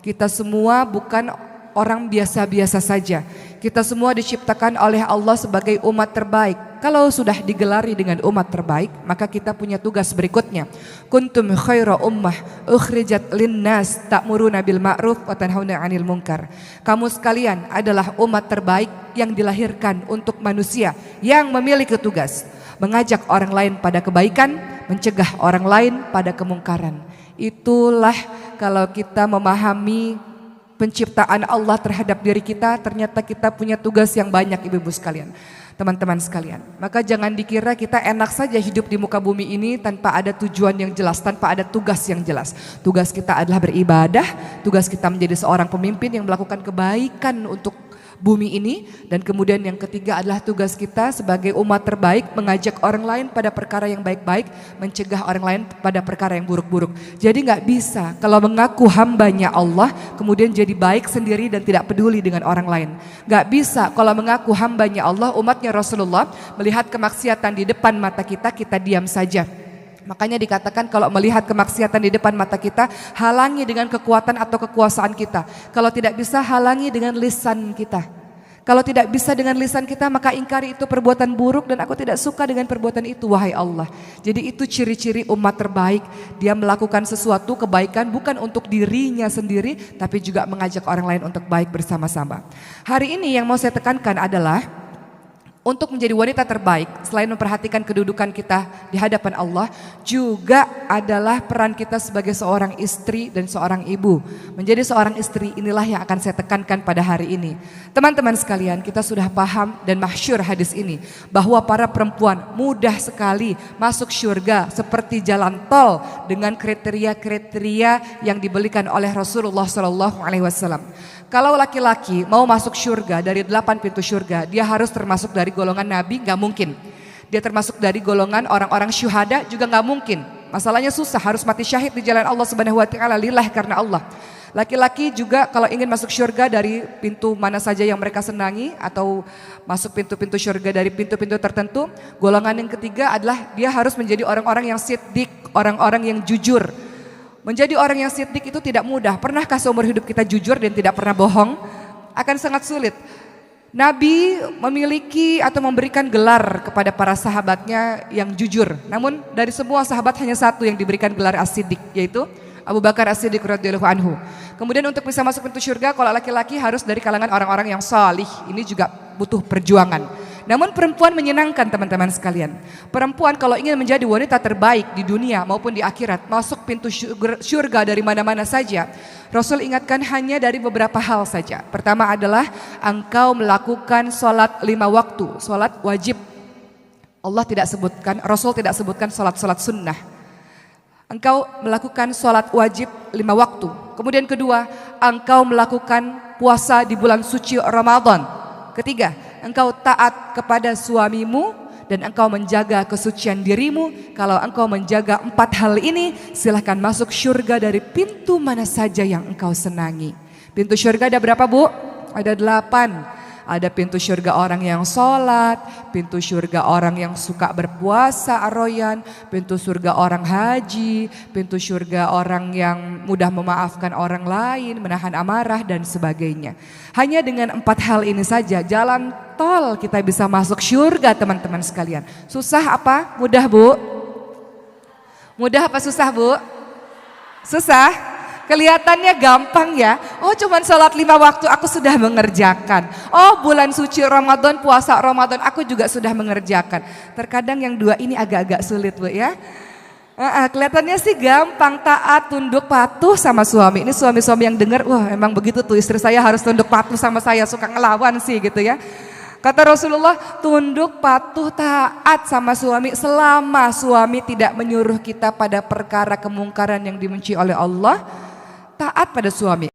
Kita semua bukan orang biasa-biasa saja. Kita semua diciptakan oleh Allah sebagai umat terbaik. Kalau sudah digelari dengan umat terbaik, maka kita punya tugas berikutnya. Kuntum khaira ummah ukhrijat linnas ta'muruna bil ma'ruf wa tanhauna 'anil munkar. Kamu sekalian adalah umat terbaik yang dilahirkan untuk manusia yang memiliki tugas mengajak orang lain pada kebaikan, mencegah orang lain pada kemungkaran. Itulah kalau kita memahami penciptaan Allah terhadap diri kita, ternyata kita punya tugas yang banyak, ibu-ibu sekalian, teman-teman sekalian. Maka jangan dikira kita enak saja hidup di muka bumi ini tanpa ada tujuan yang jelas, tanpa ada tugas yang jelas. Tugas kita adalah beribadah, tugas kita menjadi seorang pemimpin yang melakukan kebaikan untuk bumi ini, dan kemudian yang ketiga adalah tugas kita sebagai umat terbaik mengajak orang lain pada perkara yang baik-baik, mencegah orang lain pada perkara yang buruk-buruk. Jadi nggak bisa kalau mengaku hambanya Allah kemudian jadi baik sendiri dan tidak peduli dengan orang lain. Nggak bisa kalau mengaku hambanya Allah, umatnya Rasulullah, melihat kemaksiatan di depan mata kita, kita diam saja. Makanya dikatakan kalau melihat kemaksiatan di depan mata kita, halangi dengan kekuatan atau kekuasaan kita. Kalau tidak bisa, halangi dengan lisan kita. Kalau tidak bisa dengan lisan kita, maka ingkari itu perbuatan buruk dan aku tidak suka dengan perbuatan itu, wahai Allah. Jadi itu ciri-ciri umat terbaik. Dia melakukan sesuatu kebaikan bukan untuk dirinya sendiri, tapi juga mengajak orang lain untuk baik bersama-sama. Hari ini yang mau saya tekankan adalah untuk menjadi wanita terbaik, selain memperhatikan kedudukan kita di hadapan Allah, juga adalah peran kita sebagai seorang istri dan seorang ibu. Menjadi seorang istri, inilah yang akan saya tekankan pada hari ini. Teman-teman sekalian, kita sudah paham dan masyhur hadis ini, bahwa para perempuan mudah sekali masuk surga seperti jalan tol dengan kriteria-kriteria yang diberikan oleh Rasulullah SAW. Kalau laki-laki mau masuk surga dari 8 pintu surga, dia harus termasuk dari golongan nabi, nggak mungkin. Dia termasuk dari golongan orang-orang syuhada, juga nggak mungkin. Masalahnya susah, harus mati syahid di jalan Allah Subhanahu wa taala, lillah karena Allah. Laki-laki juga kalau ingin masuk surga dari pintu mana saja yang mereka senangi, atau masuk pintu-pintu surga dari pintu-pintu tertentu, golongan yang ketiga adalah dia harus menjadi orang-orang yang siddiq, orang-orang yang jujur. Menjadi orang yang siddiq itu tidak mudah. Pernahkah seumur hidup kita jujur dan tidak pernah bohong? Akan sangat sulit. Nabi memiliki atau memberikan gelar kepada para sahabatnya yang jujur. Namun dari semua sahabat hanya satu yang diberikan gelar As-Siddiq, yaitu Abu Bakar As-Siddiq radhiyallahu anhu. Kemudian untuk bisa masuk pintu surga, kalau laki-laki harus dari kalangan orang-orang yang salih. Ini juga butuh perjuangan. Namun perempuan menyenangkan teman-teman sekalian. Perempuan kalau ingin menjadi wanita terbaik di dunia maupun di akhirat, masuk pintu surga dari mana-mana saja, Rasul ingatkan hanya dari beberapa hal saja. Pertama adalah engkau melakukan sholat 5 waktu, sholat wajib. Allah tidak sebutkan, Rasul tidak sebutkan sholat-sholat sunnah. Engkau melakukan sholat wajib 5 waktu. Kemudian kedua, engkau melakukan puasa di bulan suci Ramadan. Ketiga, engkau taat kepada suamimu dan engkau menjaga kesucian dirimu. Kalau engkau menjaga 4 hal ini, silahkan masuk surga dari pintu mana saja yang engkau senangi. Pintu surga ada berapa, Bu? Ada 8. Ada pintu surga orang yang sholat, pintu surga orang yang suka berpuasa aroyan, pintu surga orang haji, pintu surga orang yang mudah memaafkan orang lain, menahan amarah dan sebagainya. Hanya dengan 4 hal ini saja jalan tol kita bisa masuk surga teman-teman sekalian. Susah apa? Mudah, Bu? Mudah apa susah, Bu? Susah? Kelihatannya gampang ya. Oh, cuman sholat 5 waktu aku sudah mengerjakan. Oh, bulan suci Ramadan, puasa Ramadan aku juga sudah mengerjakan. Terkadang yang 2 ini agak-agak sulit, Bu ya. Kelihatannya sih gampang, taat, tunduk, patuh sama suami. Ini suami-suami yang dengar, wah emang begitu tuh, istri saya harus tunduk patuh sama saya, suka ngelawan sih gitu ya. Kata Rasulullah, tunduk, patuh, taat sama suami selama suami tidak menyuruh kita pada perkara kemungkaran yang dibenci oleh Allah. Taat pada suami.